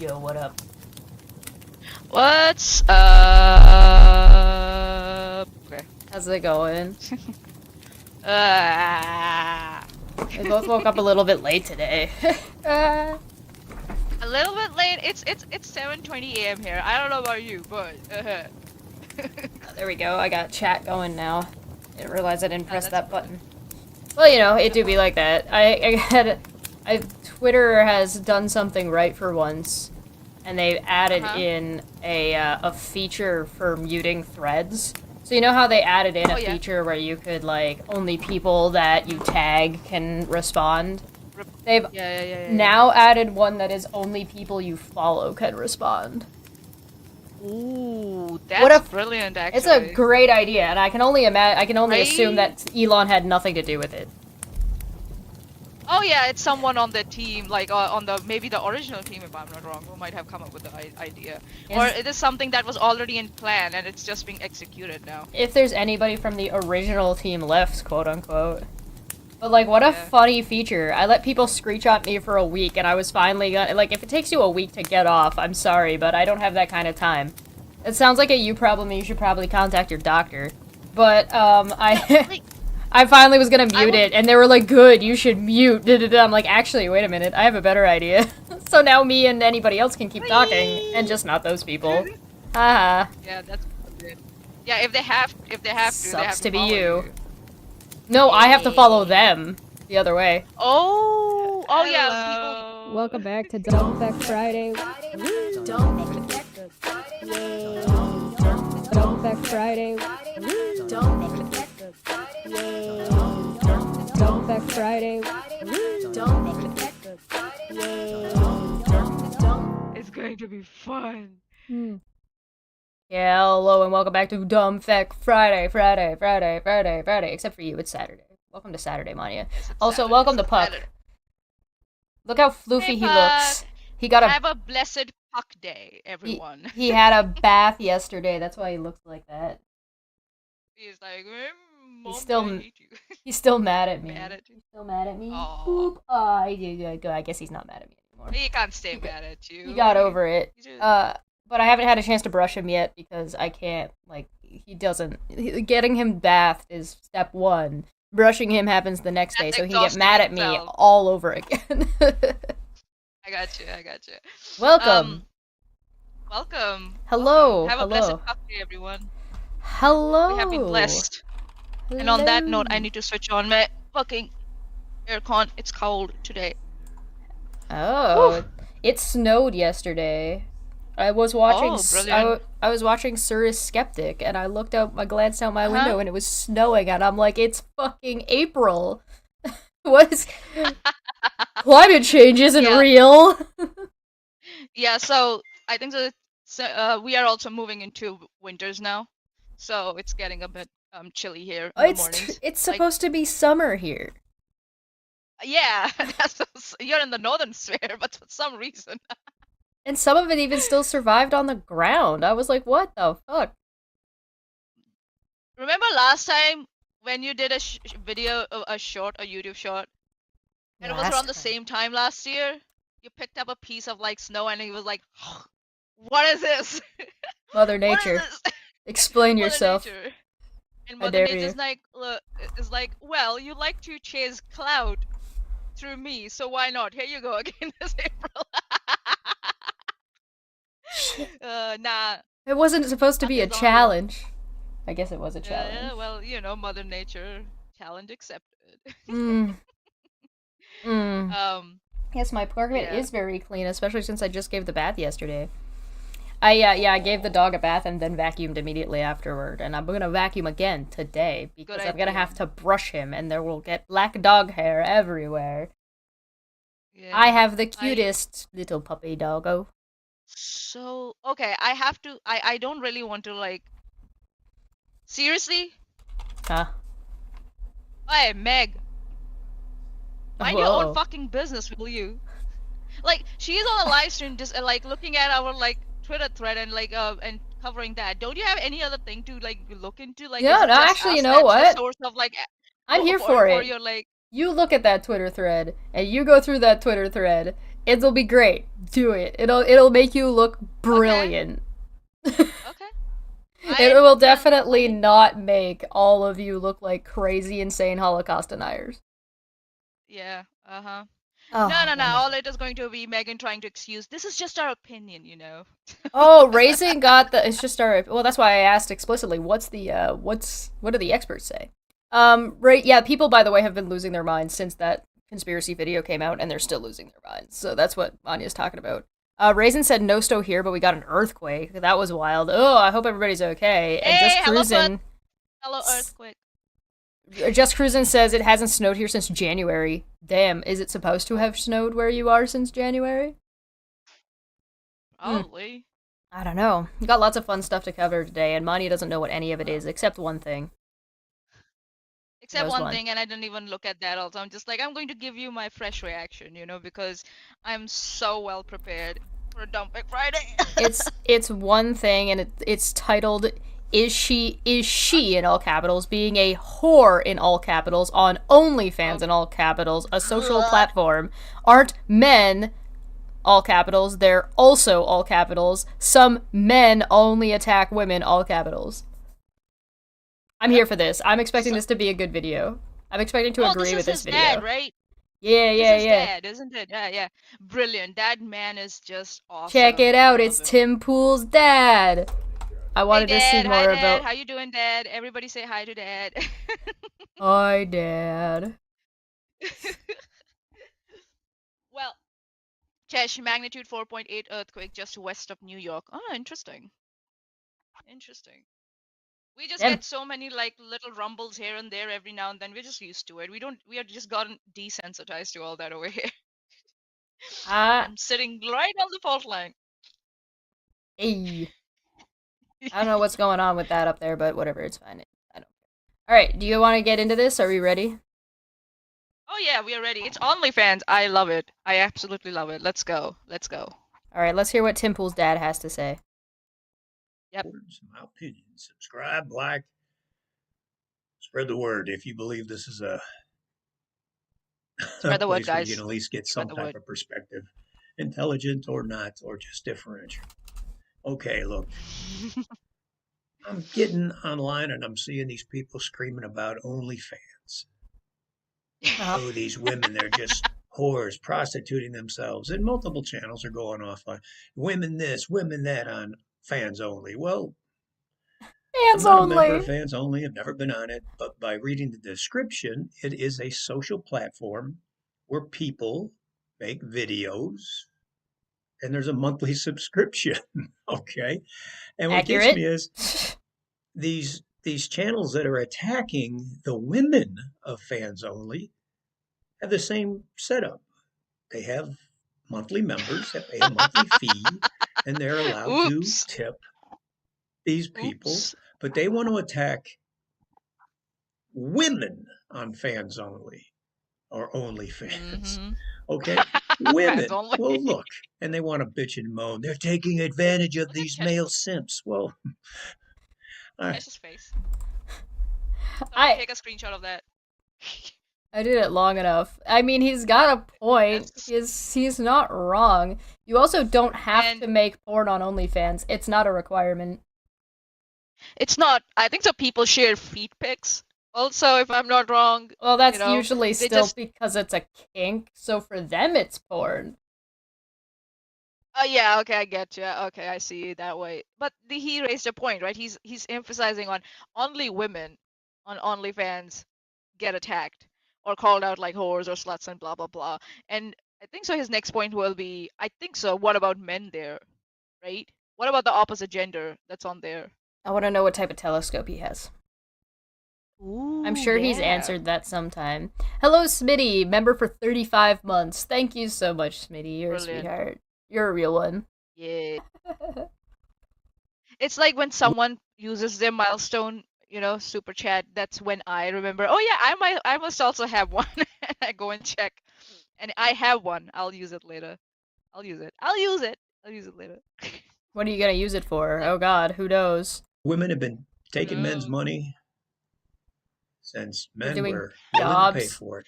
Yo, what up? What's up? Okay. How's it going? Uh, We both woke up a little bit late today. a little bit late. It's 7:20 a.m. here. I don't know about you, but There we go. I got chat going now. Didn't realize I didn't press that that's button. Well, you know, it do be like that. Twitter has done something right for once, and they've added in a feature for muting threads. So you know how they added in a feature where you could, like, only people that you tag can respond? They've now added one that is only people you follow can respond. Ooh, that's brilliant, actually. It's a great idea, and I can only assume that Elon had nothing to do with it. Oh yeah, it's someone on the team, like on maybe the original team, if I'm not wrong, who might have come up with the idea. Or it is something that was already in plan and it's just being executed now. If there's anybody from the original team left, quote unquote. But like, what a funny feature. I let people screenshot me for a week, and I was finally gonna, like, if it takes you a week to get off, I'm sorry, but I don't have that kind of time. It sounds like a you problem, and you should probably contact your doctor. But, I finally was gonna mute it, and they were like, good, you should mute. I'm like, actually, wait a minute, I have a better idea. So now me and anybody else can keep talking, and just not those people. Haha. Yeah, that's good. Yeah, if they have to, Sucks to be follow you. No, I have to follow them the other way. Oh yeah. People... Welcome back to DFF Friday. DFF Friday. DFF Friday. It's going to be fun. Yeah, hello and welcome back to Dumbfeck Friday. Except for you, it's Saturday. Welcome to Saturday, Mania. Also, welcome to Puck. Saturday. Look how floofy he looks. He got Have a blessed Puck day, everyone. He had a bath yesterday. That's why he looks like that. He's like, He's still mad at me. He's still mad at me. Aww. Boop. I guess he's not mad at me anymore. He can't stay mad at you. He got over it. But I haven't had a chance to brush him yet because I can't, like, getting him bathed is step one. Brushing him happens the next day, so he can get mad at me all over again. I got you. Welcome. Welcome. Hello. Have a blessed Puck day, everyone. Hello. We have been blessed. Hello. And on that note, I need to switch on my fucking aircon. It's cold today. Oh, it snowed yesterday. I was watching. I was watching Sirius Skeptic, and I glanced out my window, and it was snowing, and I'm like, it's fucking April. What is climate change isn't real. Yeah, so I think we are also moving into winters now, so it's getting a bit chilly here in the mornings. It's supposed to be summer here. Yeah, you're in the northern sphere, but for some reason. And some of it even still survived on the ground. I was like, what the fuck? Remember last time when you did a video, a YouTube short? And it was around the same time last year? You picked up a piece of, like, snow and he was like, what is this? Mother Nature. Explain yourself. Mother Nature. And Mother Nature's like, well, you like to chase cloud through me, so why not? Here you go again this April. Nah. It wasn't supposed to be a challenge. I guess it was a challenge. Yeah, well, you know, Mother Nature, challenge accepted. Yes, my apartment is very clean, especially since I just gave the bath yesterday. I gave the dog a bath and then vacuumed immediately afterward, and I'm gonna vacuum again today because I'm gonna have to brush him, and there will get black dog hair everywhere. Yeah, I have the cutest little puppy doggo. So, okay, I don't really want to, like... Seriously? Huh? Hey, Meg! Mind your own fucking business, will you? Like, she's on a live stream just, like, looking at our, like, Twitter thread and, like, and covering that. Don't you have any other thing to, like, look into? Like, yeah, no, actually, you know what? Source of, like, I'm here for it. Your, like... You look at that Twitter thread, and you go through that Twitter thread, It'll be great. Do it. It'll make you look brilliant. Okay. It will definitely not make all of you look like crazy, insane Holocaust deniers. Yeah. Uh-huh. Oh, No. wonderful. All it is going to be Megan trying to excuse. This is just our opinion, you know. Oh, Raisin got the. It's just our. Well, that's why I asked explicitly. What do the experts say? Right. Yeah. People, by the way, have been losing their minds since that conspiracy video came out, and they're still losing their minds. So that's what Anya's talking about. Raisin said no stow here, but we got an earthquake. That was wild. Oh, I hope everybody's okay. And Hey, Just Cruisin'. Hello, Earthquake. Just Cruisin' says it hasn't snowed here since January. Damn, is it supposed to have snowed where you are since January? Probably. I don't know. We got lots of fun stuff to cover today, and Manya doesn't know what any of it is, except one thing. Except Knows one thing, and I didn't even look at that also. I'm just like, I'm going to give you my fresh reaction, you know, because I'm so well prepared for a Dumping Friday. It's one thing, and it's titled "Is she in all capitals being a whore in all capitals on OnlyFans in all capitals, a social platform? Aren't men all capitals? They're also all capitals. Some men only attack women all capitals." I'm here for this. I'm expecting this to be a good video. I'm expecting to agree with this video. Dad, right? Yeah. Dad, isn't it? Yeah. Brilliant. That man is just awesome. Check it out. It's Tim Pool's dad. I wanted to see more hi, about. Dad. How you doing, Dad? Everybody say hi to Dad. Hi, Dad. Well, Chesh, magnitude 4.8 earthquake just west of New York. Oh, interesting. We just get so many like little rumbles here and there every now and then. We're just used to it. We are just gotten desensitized to all that over here. I'm sitting right on the fault line. Hey. I don't know what's going on with that up there, but whatever, it's fine. I don't care. Alright, do you want to get into this? Are we ready? Oh yeah, we are ready. It's OnlyFans. I love it. I absolutely love it. Let's go. Alright, let's hear what Tim Pool's dad has to say. Yep. My opinion. Subscribe, like, spread the word if you believe this is a spread the word, place where guys. you can at least get some type of perspective, intelligent or not, or just differential. Okay, look, I'm getting online and I'm seeing these people screaming about OnlyFans. Oh, these women, they're just whores prostituting themselves, and multiple channels are going off on women this, women that on Fans Only. Well, Fans I'm not Only. a member of Fans Only. I've never been on it, but by reading the description, it is a social platform where people make videos, and there's a monthly subscription. Okay, and what gets me is these channels that are attacking the women of Fans Only have the same setup. They have monthly members that pay a monthly fee, and they're allowed to tip these people, but they want to attack women on Fans Only or OnlyFans. Okay, women. Well, look, and they want to bitch and moan. They're taking advantage of these male simps. Well, That's his face. I take a screenshot of that. I did it long enough. I mean, he's got a point. He's not wrong. You also don't have to make porn on OnlyFans. It's not a requirement. It's not. I think so. People share feet pics. Also, if I'm not wrong. Well, that's usually still because it's a kink. So for them, it's porn. Oh yeah, okay, I get you. Okay, I see it that way. But he raised a point, right? He's emphasizing on only women on OnlyFans get attacked or called out like whores or sluts and blah blah blah. And I think so. His next point will be, I think so. What about men there, right? What about the opposite gender that's on there? I want to know what type of telescope he has. Ooh, I'm sure he's answered that sometime. Hello, Smitty, member for 35 months. Thank you so much, Smitty. You're a sweetheart. You're a real one. Yeah. It's like when someone uses their milestone, super chat. That's when I remember. Oh yeah, I must also have one. And I go and check, and I have one. I'll use it later. I'll use it later. What are you gonna use it for? Oh God, who knows? Women have been taking men's money since men were jobs. willing to pay for it.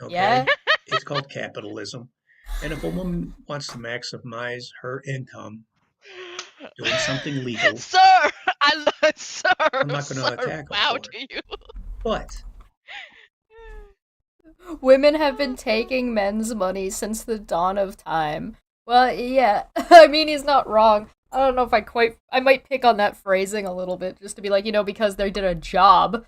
Okay, yeah, it's called capitalism. And if a woman wants to maximize her income doing something legal, Sir, sir, I'm not going to sir, attack her bow for it. to you. But Women have been taking men's money since the dawn of time. Well, yeah. I mean, he's not wrong. I don't know if I might pick on that phrasing a little bit, just to be like, because they did a job.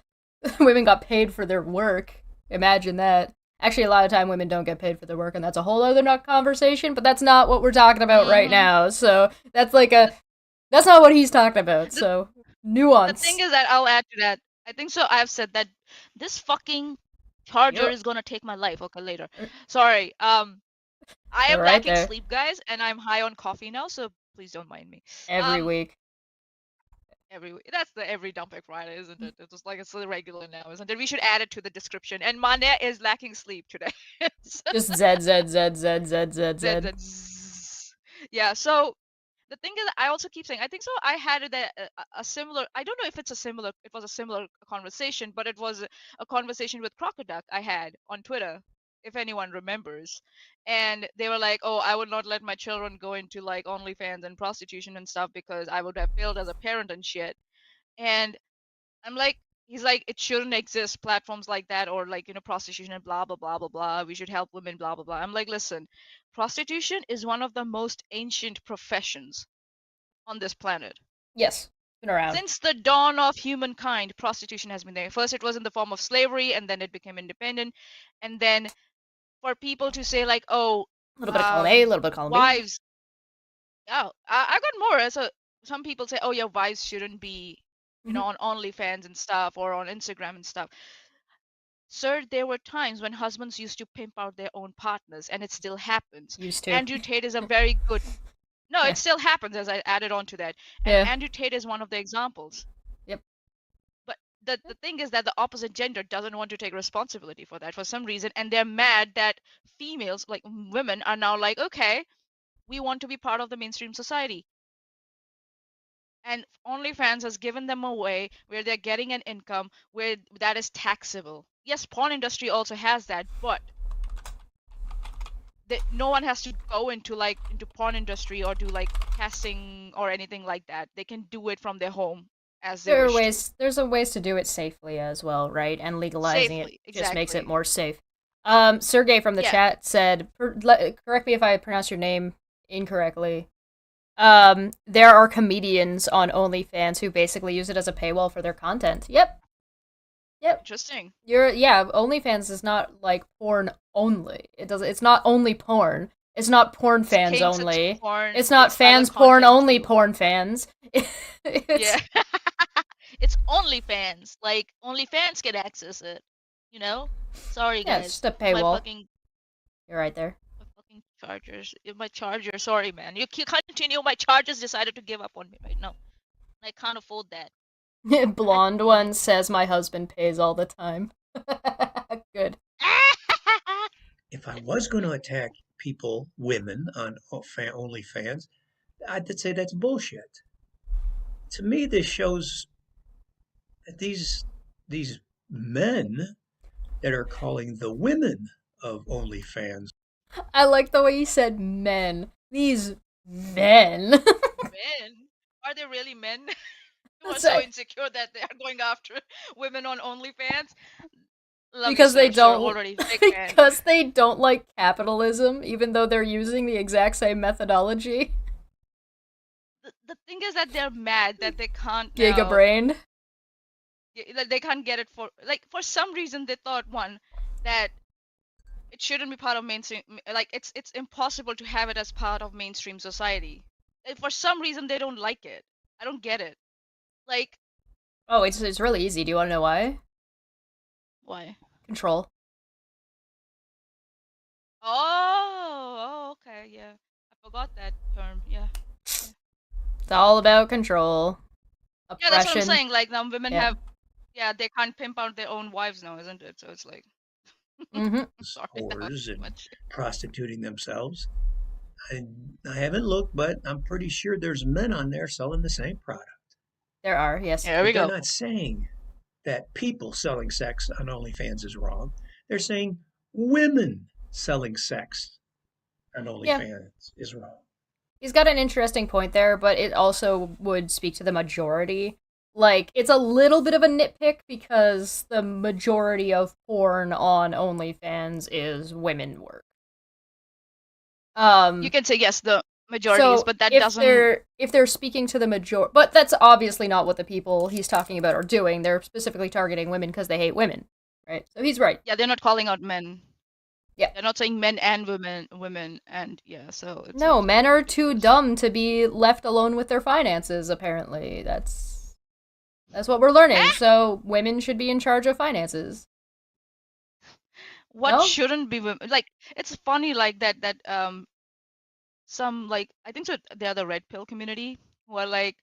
Women got paid for their work. Imagine that. Actually, a lot of time women don't get paid for their work, and that's a whole other conversation, but that's not what we're talking about right now. So, that's not what he's talking about, so nuance. The thing is that I'll add to that. I think so. I've said that this fucking charger is gonna take my life. Okay, later. Sorry. I am lacking sleep, guys, and I'm high on coffee now, so please don't mind me. Every week. Every week. That's the every Dumping Friday, isn't it? It's just like it's regular now, isn't it? We should add it to the description. And Mane is lacking sleep today. Just zzzzzzzz. Yeah. So the thing is, I also keep saying, I think so. I had a similar. I don't know if it was a similar conversation, but it was a conversation with Crocodile I had on Twitter, if anyone remembers. And they were like, "Oh, I would not let my children go into like OnlyFans and prostitution and stuff because I would have failed as a parent and shit." And I'm like, he's like, it shouldn't exist platforms like that, or like prostitution and blah blah blah blah blah. We should help women, blah blah blah. I'm like, listen, prostitution is one of the most ancient professions on this planet. Yes, been around since the dawn of humankind. Prostitution has been there. First, it was in the form of slavery, and then it became independent, and then for people to say like, oh, a little bit of column A, a little bit of column B. Wives. Yeah, I got more. So some people say, oh yeah, wives shouldn't be, on OnlyFans and stuff, or on Instagram and stuff. Sir, there were times when husbands used to pimp out their own partners, and it still happens. Used to. Andrew Tate is a very good. No, it still happens, as I added on to that. And Andrew Tate is one of the examples. Yep. But the thing is that the opposite gender doesn't want to take responsibility for that for some reason, and they're mad that females, like women, are now like, okay, we want to be part of the mainstream society. And OnlyFans has given them a way where they're getting an income where that is taxable. Yes, porn industry also has that, but no one has to go into porn industry or do like casting or anything like that. They can do it from their home as they wish to. There's ways to do it safely as well, right? And legalizing it just makes it more safe. Sergey from the chat said, correct me if I pronounce your name incorrectly. There are comedians on OnlyFans who basically use it as a paywall for their content. Yep. Interesting. OnlyFans is not like porn only. It's not only porn. It's not porn fans only. It's not fans porn only porn fans. It's OnlyFans. Like OnlyFans can access it. Sorry guys. It's just a paywall. You're right there. My fucking chargers. My charger. Sorry man. You continue. My chargers decided to give up on me right now. I can't afford that. Blonde one says my husband pays all the time. Good. If I was going to attack women on OnlyFans, I'd say that's bullshit. To me, this shows that these men that are calling the women of OnlyFans. I like the way you said men. These men. Men? Are they really men? Who are so insecure that they are going after women on OnlyFans? Because they don't like capitalism, even though they're using the exact same methodology. The thing is that they're mad that they can't Gigabrain. They can't get it for some reason they thought that it shouldn't be part of mainstream. Like it's impossible to have it as part of mainstream society. For some reason they don't like it. I don't get it. Like, oh, it's really easy. Do you want to know why? Why? Control. Oh, okay, yeah. I forgot that term. Yeah. It's all about control. Oppression. Yeah, that's what I'm saying. Like now, women have, they can't pimp out their own wives now, isn't it? So it's like, whores and prostituting themselves. I haven't looked, but I'm pretty sure there's men on there selling the same product. There are, yes. Yeah, there we go. They're not saying that people selling sex on OnlyFans is wrong. They're saying women selling sex on Yeah. OnlyFans is wrong. He's got an interesting point there, but it also would speak to the majority. Like, it's a little bit of a nitpick because the majority of porn on OnlyFans is women work. You can say yes, the majority is, So but that if doesn't. they're speaking to the major, but that's obviously not what the people he's talking about are doing. They're specifically targeting women because they hate women, right? So he's right. Yeah, they're not calling out men. Yeah. They're not saying men and women, and yeah, so it's No, like men are too ridiculous. dumb to be left alone with their finances. Apparently, that's what we're learning. So women should be in charge of finances. What No? shouldn't be women? Like, it's funny like that some, like, I think so they are the red pill community who are like,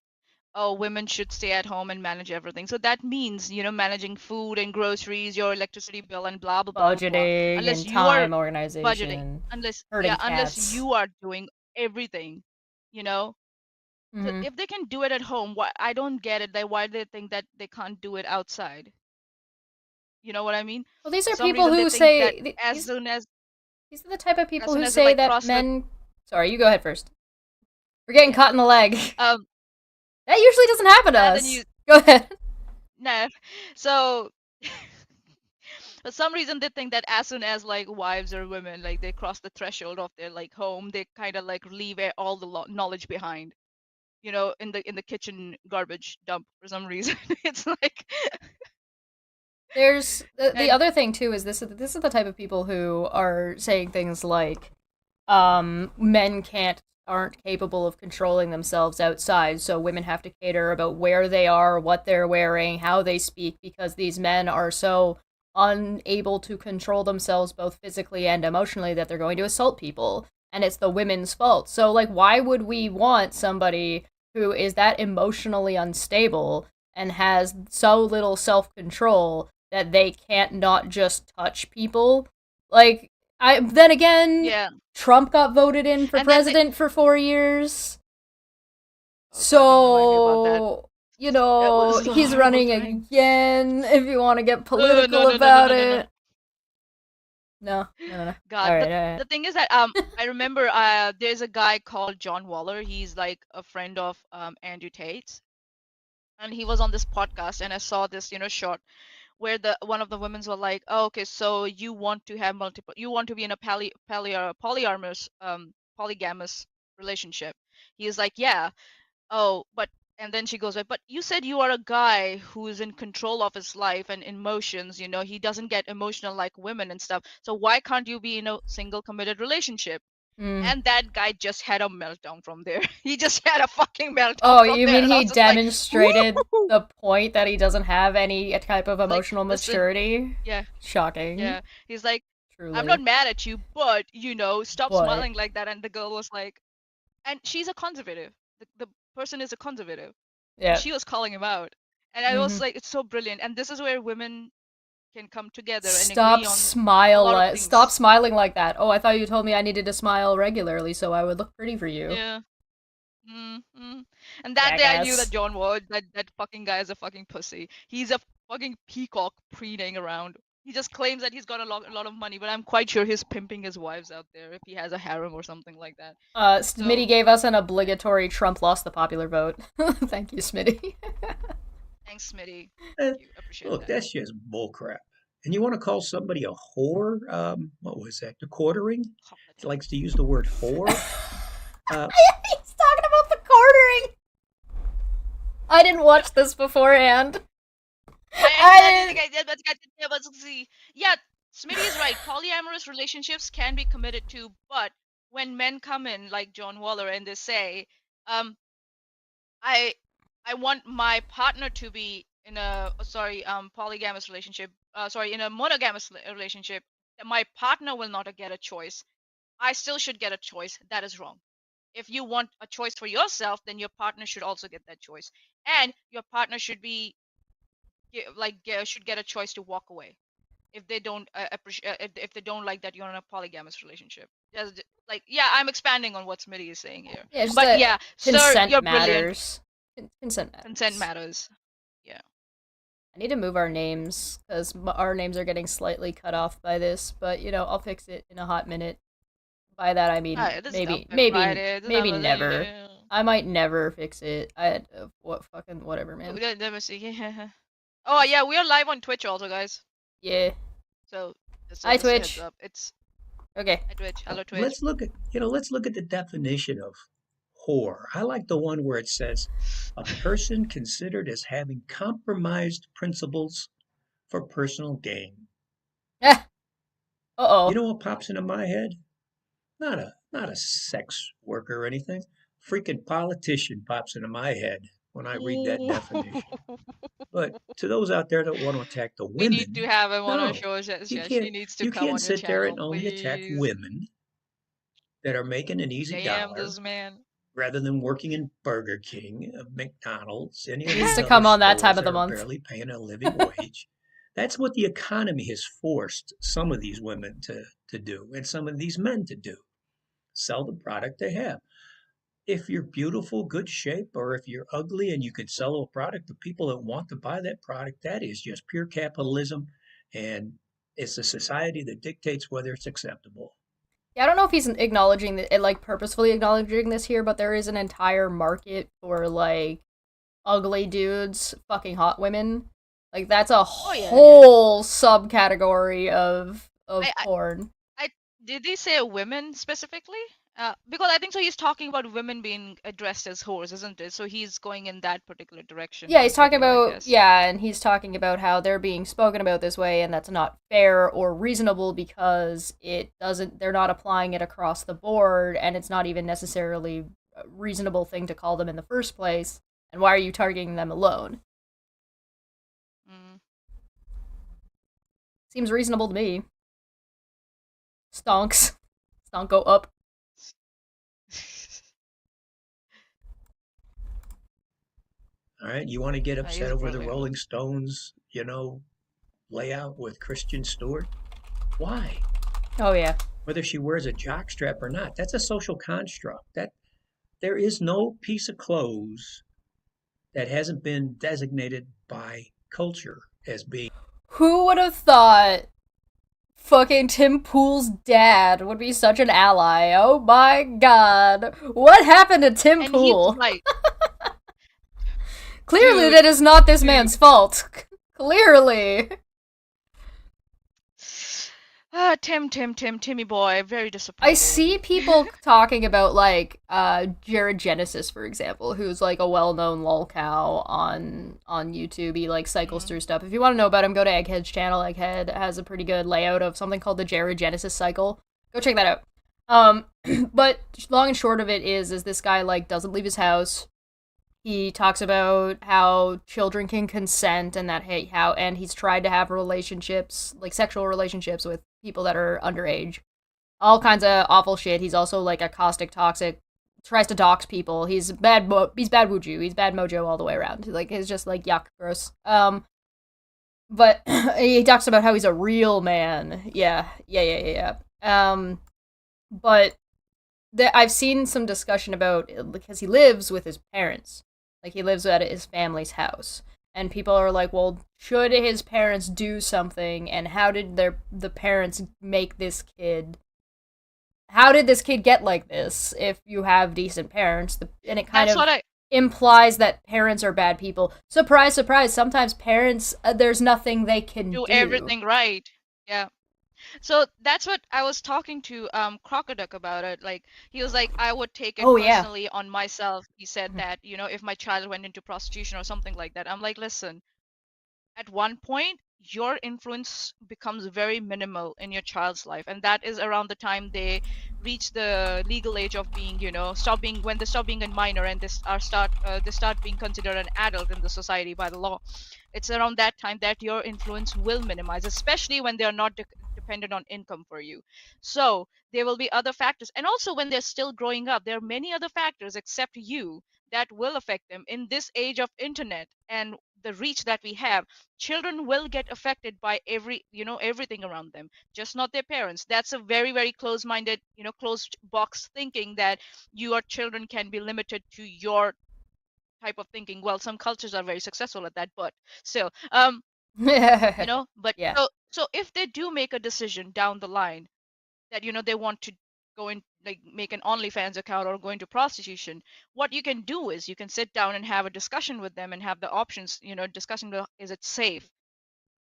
oh, women should stay at home and manage everything. So that means, managing food and groceries, your electricity bill, and blah blah blah blah blah. Budgeting Unless and you are time budgeting, organization, herding unless cats. you are doing everything, you know. So Mm-hmm. if they can do it at home, why I don't get it. Why they think that they can't do it outside? You know what I mean? Well, these For are some people reason they who think that say as soon as these are the type of as people soon who as they say like that cross the men. Sorry, you go ahead first. We're getting caught in the leg. um That usually doesn't happen to then us. you Go ahead. no. So for some reason they think that as soon as like wives or women like they cross the threshold of their like home, they kind of like leave all the knowledge behind, in the kitchen garbage dump for some reason. It's like There's the and other thing too is this is the type of people who are saying things like, men aren't capable of controlling themselves outside, so women have to cater about where they are, what they're wearing, how they speak, because these men are so unable to control themselves both physically and emotionally that they're going to assault people, and it's the women's fault. So, like, why would we want somebody who is that emotionally unstable and has so little self-control that they can't not just touch people? Like, then again, yeah. Trump got voted in for And then president for 4 years. oh god, don't remind me about that. So, That was a he's horrible running time. again, if you want to get No, political no, no, no, no, about no, no, no. it. No. God, Alright, alright. the thing is that I remember there's a guy called John Waller. He's like a friend of Andrew Tate's, and he was on this podcast, and I saw this short where the one of the women's were like, oh, okay, so you want to have multiple, you want to be in a polygamous relationship. He is like, yeah. Oh, but and then she goes, but you said you are a guy who is in control of his life and emotions, he doesn't get emotional like women and stuff. So why can't you be in a single committed relationship? Mm. And that guy just had a meltdown from there. He just had a fucking meltdown Oh, from you there. mean And I he was just like, demonstrated woo! the point that he doesn't have any type of Like, emotional listen, maturity? yeah, Shocking. yeah. He's like, I'm not Truly. mad at you, but stop But, smiling like that. And the girl was like, and she's a conservative. The person is a conservative. And yeah. she was calling him out. And I was Mm-hmm. like, it's so brilliant. And this is where women can come together and agree Stop on a lot of stop things. smiling like that. Oh, I thought you told me I needed to smile regularly so I would look pretty for you. Yeah. Mm-hmm. And that day I knew that Jackass. John Ward, that fucking guy is a fucking pussy. He's a fucking peacock preening around. He just claims that he's got a lot of money, but I'm quite sure he's pimping his wives out there if he has a harem or something like that. Smitty So gave us an obligatory Trump lost the popular vote. Thank you, Smitty. thanks, Smitty. Eh, Thank you. Appreciate Look, that. that's just bullcrap. And you want to call somebody a whore? What was that? The quartering? He likes to use the word whore. He's talking about the quartering. I didn't watch this beforehand. I think I did, but see. Yeah, Smitty is right. Polyamorous relationships can be committed to, but when men come in, like John Waller, and they say, I I want my partner to be in a polygamous relationship. In a monogamous relationship. That my partner will not get a choice. I still should get a choice. That is wrong. If you want a choice for yourself, then your partner should also get that choice, and your partner should be should get a choice to walk away if they don't appreciate if they don't like that you're in a polygamous relationship. Like, yeah, I'm expanding on what Smitty is saying here. Yeah, just But that yeah, sir, consent you're brilliant. matters. Consent matters. Consent matters. Yeah. I need to move our names because our names are getting slightly cut off by this, but I'll fix it in a hot minute. by that I mean This maybe is Friday. maybe never. I might never fix it. What fucking whatever, man. Let me see. Oh yeah, we are live on Twitch also, guys. Yeah. So just Hi, a heads Twitch. up. It's Okay. hi Twitch. Hello Twitch. Let's look at the definition of whore. I like the one where it says a person considered as having compromised principles for personal gain. Eh. Uh-oh. You know what pops into my head? Not a sex worker or anything. Freaking politician pops into my head when I read that definition. But to those out there that want to attack the We need to women, have him on our no, show. you Yeah, she can't needs to you come can't on your sit there channel, and only attack please. women that are making an easy Damn dollar this man. rather than working in Burger King, McDonald's, any of He needs these to other come on that time stores of that the are month. barely paying a living wage. That's what the economy has forced some of these women to do and some of these men to do. Sell the product they have. If you're beautiful, good shape, or if you're ugly and you can sell a product to people that want to buy that product, that is just pure capitalism. And it's a society that dictates whether it's acceptable. Yeah, I don't know if he's acknowledging it, like purposefully acknowledging this here, but there is an entire market for like ugly dudes fucking hot women. Like that's a whole subcategory of porn. Did they say women specifically? Because I think so. He's talking about women being addressed as whores, isn't it? So he's going in that particular direction. Yeah, he's talking about and he's talking about how they're being spoken about this way, and that's not fair or reasonable because they're not applying it across the board, and it's not even necessarily a reasonable thing to call them in the first place. And why are you targeting them alone? Seems reasonable to me. Stonks. Stonk go up. All right, you want to get upset over the Rolling Stones, layout with Kristen Stewart? Why? Oh yeah. Whether she wears a jockstrap or not, that's a social construct. That there is no piece of clothes that hasn't been designated by culture as being. Who would have thought fucking Tim Pool's dad would be such an ally? Oh my god. What happened to Tim Pool? Clearly that is not this man's fault. Clearly. Timmy boy, very disappointing. I see people talking about, like, Jared Genesis, for example, who's, like, a well-known lolcow on YouTube. He, like, cycles through stuff. If you want to know about him, go to Egghead's channel. Egghead has a pretty good layout of something called the Jared Genesis cycle. Go check that out. But long and short of it is this guy, like, doesn't leave his house. He talks about how children can consent and and he's tried to have relationships, like sexual relationships with people that are underage. All kinds of awful shit. He's also like a caustic, toxic, tries to dox people. He's bad wuju. He's bad mojo all the way around. Like, it's just like yuck, gross. But he talks about how he's a real man. Yeah. But I've seen some discussion about it because he lives with his parents. Like, he lives at his family's house. And people are like, well, should his parents do something? And how did the parents make this kid? How did this kid get like this if you have decent parents? And it kind of implies that parents are bad people. Surprise, surprise. Sometimes parents, there's nothing they can do. Do everything right. Yeah. So that's what I was talking to Crocoduck about it. Like, he was like, I would take it personally on myself. He said that, if my child went into prostitution or something like that. I'm like, listen, at one point, your influence becomes very minimal in your child's life. And that is around the time they reach the legal age of being, when they stop being a minor and they start being considered an adult in the society by the law. It's around that time that your influence will minimize, especially when they are not dependent on income for you. So there will be other factors. And also when they're still growing up, there are many other factors except you that will affect them. In this age of internet and the reach that we have, children will get affected by everything around them, just not their parents. That's a very, very closed-minded, closed box thinking that your children can be limited to your type of thinking. Well, some cultures are very successful at that, but still, but yeah. So if they do make a decision down the line that they want to go in, like make an OnlyFans account or go into prostitution. What you can do is you can sit down and have a discussion with them and have the options, discussing is it safe?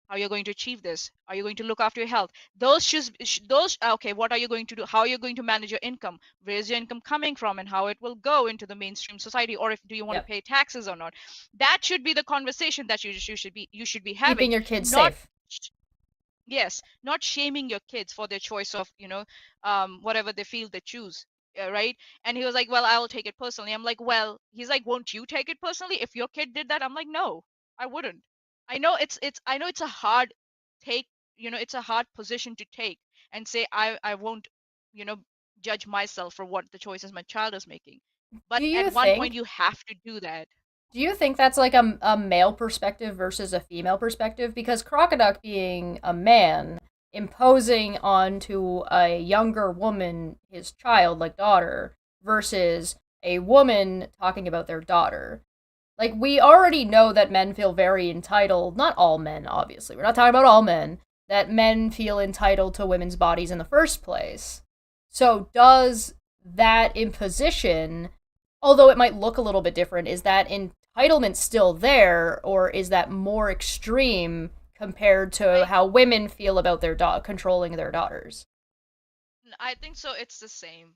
How you're going to achieve this? Are you going to look after your health? Okay, what are you going to do? How are you going to manage your income? Where is your income coming from, and how it will go into the mainstream society? Or if do you want to pay taxes or not? That should be the conversation that you should be having. Keeping your kids not, safe. Yes, not shaming your kids for their choice of whatever they feel they choose. Right. And he was like, well, I'll take it personally. I'm like, well, he's like, won't you take it personally if your kid did that? I'm like, no, I wouldn't. I know it's a hard take, it's a hard position to take and say I won't, judge myself for what the choices my child is making. But at one point you have to do that. Do you think that's like a male perspective versus a female perspective? Because Crocoduck being a man, imposing onto a younger woman his child, like daughter, versus a woman talking about their daughter. Like, we already know that men feel very entitled, not all men, obviously, we're not talking about all men, that men feel entitled to women's bodies in the first place. So does that imposition, although it might look a little bit different, is that entitlement still there, or is that more extreme compared to how women feel about their controlling their daughters? I think so. It's the same.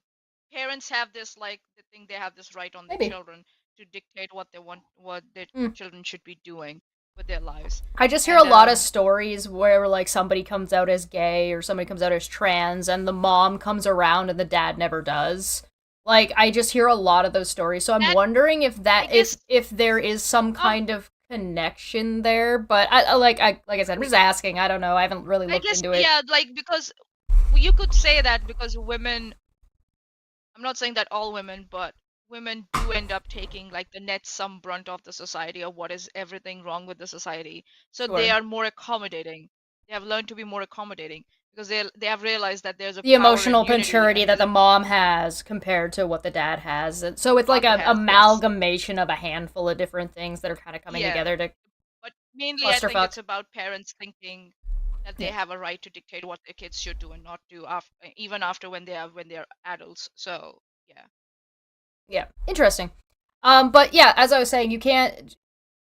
Parents have this, like, they think they have this right on their children to dictate what they want, what their children should be doing with their lives. I just hear a lot of stories where, like, somebody comes out as gay or somebody comes out as trans and the mom comes around and the dad never does. Like, I just hear a lot of those stories, so I'm wondering if that if there is some kind of connection there. But like I said, I'm just asking. I don't know. I haven't really looked into it. Yeah, like, because you could say that because women, I'm not saying that all women, but women do end up taking, like, the net sum brunt of the society, of what is everything wrong with the society. So they are more accommodating. They have learned to be more accommodating because they have realized that there's the emotional maturity that the mom has compared to what the dad has. And so it's like an amalgamation of a handful of different things that are kind of coming together to. But mainly, I think it's about parents thinking that they have a right to dictate what their kids should do and not do, even after when they're adults. So yeah, interesting. But yeah, as I was saying,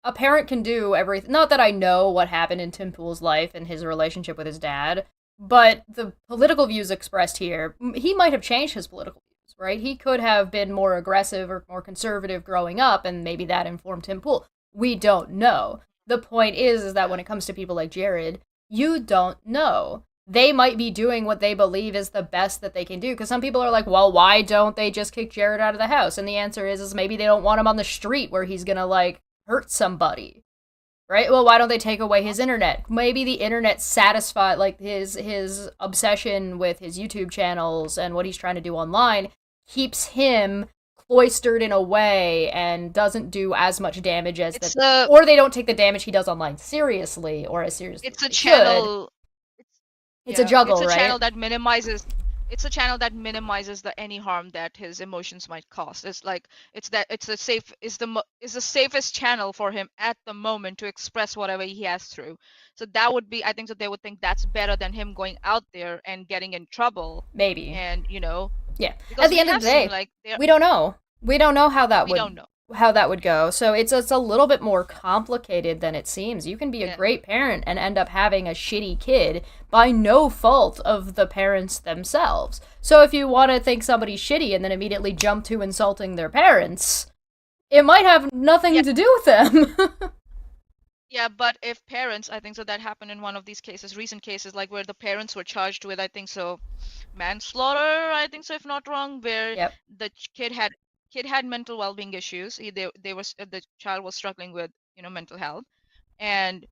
a parent can do everything. Not that I know what happened in Tim Pool's life and his relationship with his dad, but the political views expressed here, he might have changed his political views, right? He could have been more aggressive or more conservative growing up, and maybe that informed Tim Pool. We don't know. The point is that when it comes to people like Jared, you don't know. They might be doing what they believe is the best that they can do. Because some people are like, well, why don't they just kick Jared out of the house? And the answer is maybe they don't want him on the street where he's gonna, like, hurt somebody. Right? Well, why don't they take away his internet? Maybe the internet satisfied, like, his obsession with his YouTube channels and what he's trying to do online keeps him cloistered in a way and doesn't do as much damage as or they don't take the damage he does online seriously or as seriously. It's a channel. It's a juggle, right? It's a channel that minimizes. It's a channel that minimizes any harm that his emotions might cause. It's like it's the safest channel for him at the moment to express whatever he has through. So that would be, I think, so they would think that's better than him going out there and getting in trouble. Maybe. And yeah. At the end of the day, we don't know. We don't know how that would go. So it's a little bit more complicated than it seems. You can be a great parent and end up having a shitty kid by no fault of the parents themselves. So if you want to think somebody's shitty and then immediately jump to insulting their parents, it might have nothing to do with them. Yeah, but if parents, I think so that happened in one of these cases, recent cases, like where the parents were charged with, I think so, manslaughter, I think so, if not wrong, where the kid had mental well-being issues. The child was struggling with mental health, and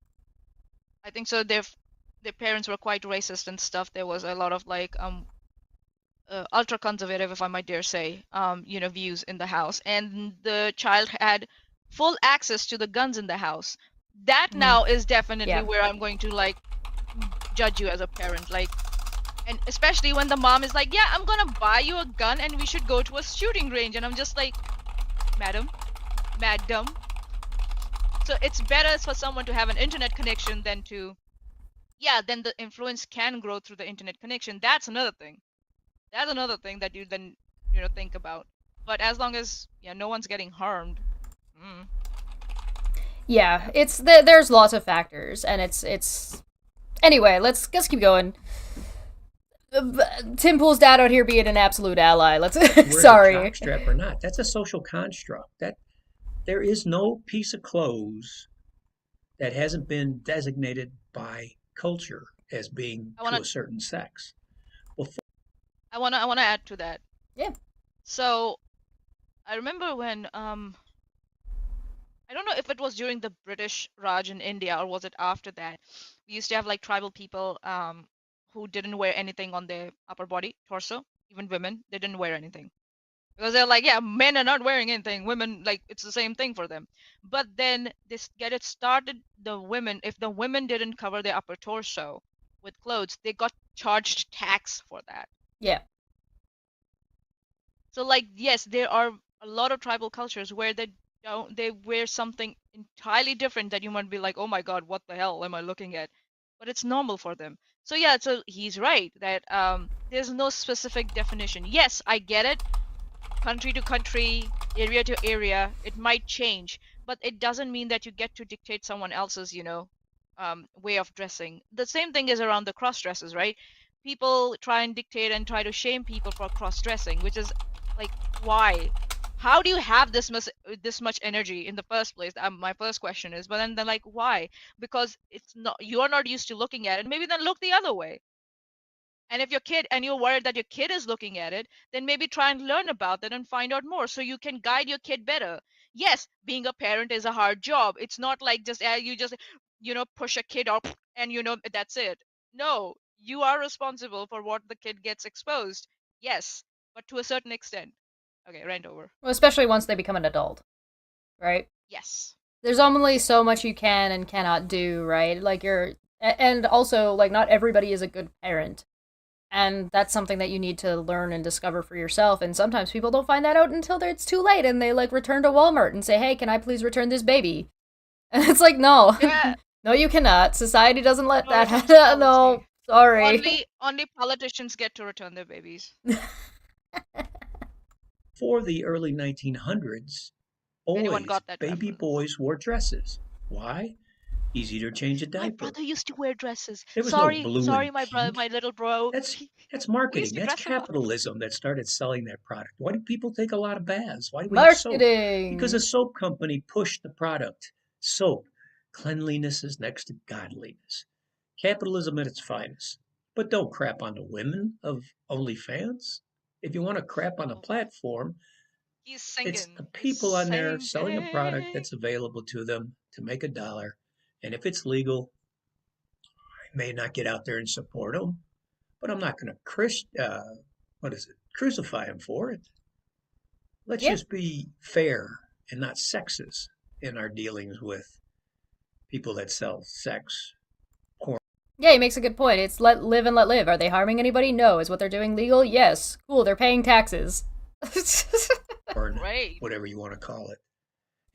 I think so their parents were quite racist and stuff. There was a lot of, like, ultra conservative, if I might dare say, views in the house, and the child had full access to the guns in the house. That now is definitely where I'm going to, like, judge you as a parent, like. And especially when the mom is like, yeah, I'm gonna buy you a gun and we should go to a shooting range. And I'm just like, madam. So it's better for someone to have an internet connection than to, then the influence can grow through the internet connection. That's another thing. That's another thing that you then think about. But as long as no one's getting harmed. Yeah, it's there's lots of factors, and it's anyway. Let's keep going. Tim Pool's dad out here being an absolute ally. Let's sorry. Wear the jockstrap or not, that's a social construct. That there is no piece of clothes that hasn't been designated by culture as being to a certain sex. Well, I wanna add to that. Yeah. So I remember when I don't know if it was during the British Raj in India or was it after that. We used to have like tribal people who didn't wear anything on their upper body, torso, even women, they didn't wear anything. Because they're like, yeah, men are not wearing anything. Women, like, it's the same thing for them. But then this get it started, the women, if the women didn't cover their upper torso with clothes, they got charged tax for that. Yeah. So like, yes, there are a lot of tribal cultures where they wear something entirely different that you might be like, oh my God, what the hell am I looking at? But it's normal for them. So yeah, so he's right that there's no specific definition. Yes, I get it. Country to country, area to area, it might change, but it doesn't mean that you get to dictate someone else's, way of dressing. The same thing is around the cross dresses, right? People try and dictate and try to shame people for cross dressing, which is like, why? How do you have this much energy in the first place? My first question is, but then they're like, why? Because it's not, you are not used to looking at it. Maybe then look the other way. And if you're worried that your kid is looking at it, then maybe try and learn about it and find out more so you can guide your kid better. Yes, being a parent is a hard job. It's not like you just push a kid up and that's it. No, you are responsible for what the kid gets exposed. Yes, but to a certain extent. Okay, rant over. Well, especially once they become an adult, right? Yes. There's only so much you can and cannot do, right? Like and also like not everybody is a good parent. And that's something that you need to learn and discover for yourself. And sometimes people don't find that out until it's too late and they like return to Walmart and say, hey, can I please return this baby? And it's like, no. Yeah. No, you cannot. Society doesn't let that happen. No, sorry. Only politicians get to return their babies. For the early 1900s, baby boys wore dresses. Why? Easy to change a diaper. My brother used to wear dresses. There was sorry, no blue sorry, and my brother, my little bro. That's marketing. That's capitalism that started selling that product. Why do people take a lot of baths? Why do we have soap? Because a soap company pushed the product. Soap. Cleanliness is next to godliness. Capitalism at its finest. But don't crap on the women of OnlyFans. If you want to crap on a platform, it's the people on there selling a product that's available to them to make $1. And if it's legal, I may not get out there and support them, but I'm not going to crucify them for it. Let's just be fair and not sexist in our dealings with people that sell sex, porn. Yeah, he makes a good point. It's let live and let live. Are they harming anybody? No. Is what they're doing legal? Yes. Cool, they're paying taxes. Or whatever you want to call it.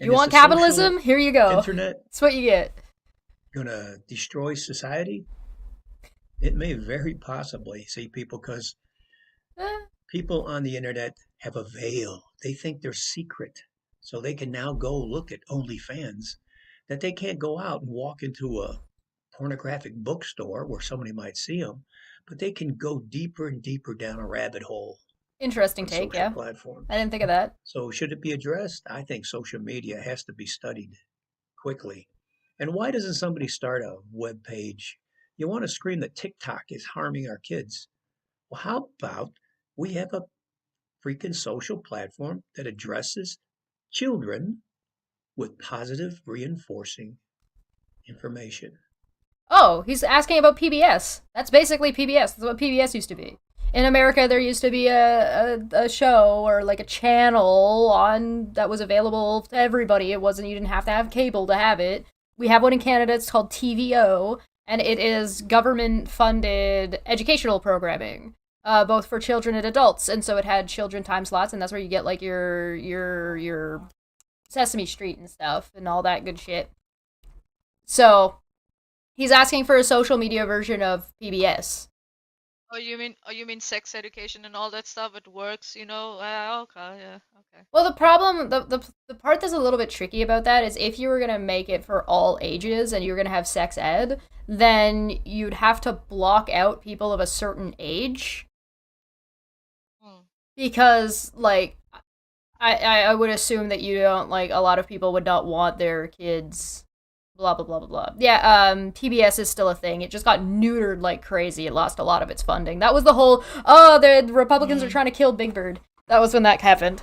And you want capitalism? Here you go. Internet. That's what you get. Gonna destroy society? It may very possibly. See, because people on the internet have a veil. They think they're secret. So they can now go look at OnlyFans, that they can't go out and walk into a pornographic bookstore where somebody might see them, but they can go deeper and deeper down a rabbit hole. Interesting take, yeah. Platforms. I didn't think of that. So should it be addressed? I think social media has to be studied quickly. And why doesn't somebody start a web page? You want to scream that TikTok is harming our kids. Well, how about we have a freaking social platform that addresses children with positive reinforcing information? Oh, he's asking about PBS. That's basically PBS. That's what PBS used to be. In America, there used to be a show or like a channel on that was available to everybody. You didn't have to have cable to have it. We have one in Canada. It's called TVO, and it is government-funded educational programming, both for children and adults. And so it had children time slots, and that's where you get like your Sesame Street and stuff and all that good shit. So he's asking for a social media version of PBS. Oh, you mean sex education and all that stuff? It works, you know? Okay, yeah, okay. Well, the problem, the part that's a little bit tricky about that is if you were gonna make it for all ages and you're gonna have sex ed, then you'd have to block out people of a certain age Hmm. because, like, I would assume that you don't, like, a lot of people would not want their kids blah blah blah blah blah. Yeah, PBS is still a thing. It just got neutered like crazy. It lost a lot of its funding. That was the whole the Republicans are trying to kill Big Bird. That was when that happened.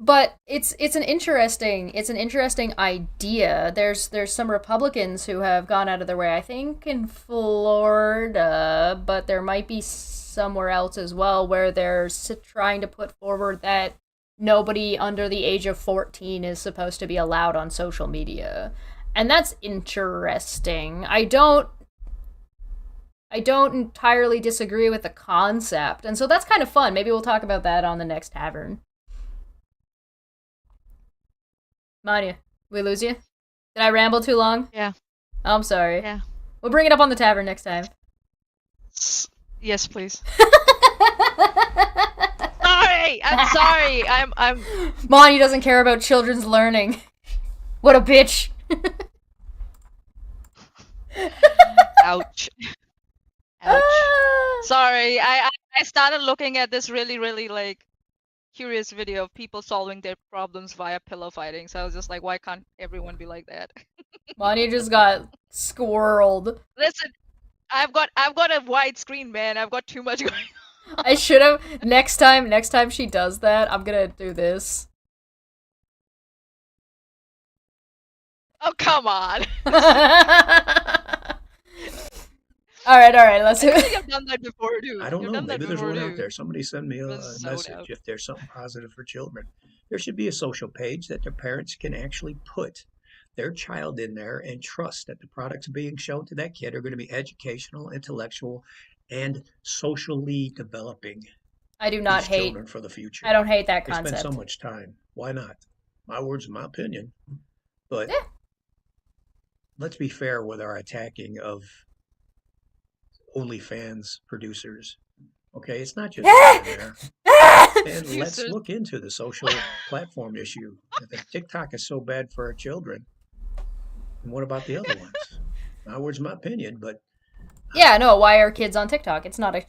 But it's an interesting idea. There's some Republicans who have gone out of their way. I think in Florida, but there might be somewhere else as well where they're trying to put forward that nobody under the age of 14 is supposed to be allowed on social media. And that's interesting. I don't entirely disagree with the concept. And so that's kind of fun. Maybe we'll talk about that on the next tavern. Manya, we lose you? Did I ramble too long? Yeah. Oh, I'm sorry. Yeah. We'll bring it up on the tavern next time. Yes, please. Sorry, I'm sorry. I'm. Manya doesn't care about children's learning. What a bitch. Ouch. Ouch. Sorry, I started looking at this really like curious video of people solving their problems via pillow fighting. So I was just like, why can't everyone be like that? Manya just got squirreled. Listen, I've got a wide screen, man. I've got too much going on. I should have next time she does that, I'm gonna do this. Oh, come on. Alright, let's do I think it. I've done that before, too. I don't You've know. done that Maybe there's before, one out too. there. Somebody send me a Was so message dope. if there's something positive for children. There should be a social page that their parents can actually put their child in there and trust that the products being shown to that kid are going to be educational, intellectual, and socially developing I do not these hate children for the future. I don't hate that They spend concept. so much time. Why not? My words, my opinion. But Yeah. let's be fair with our attacking of OnlyFans producers. Okay, it's not just women there. And let's Producers. look into the social platform issue. If TikTok is so bad for our children, and what about the other ones? My words, my opinion, but Yeah, no, why are kids on TikTok? It's not a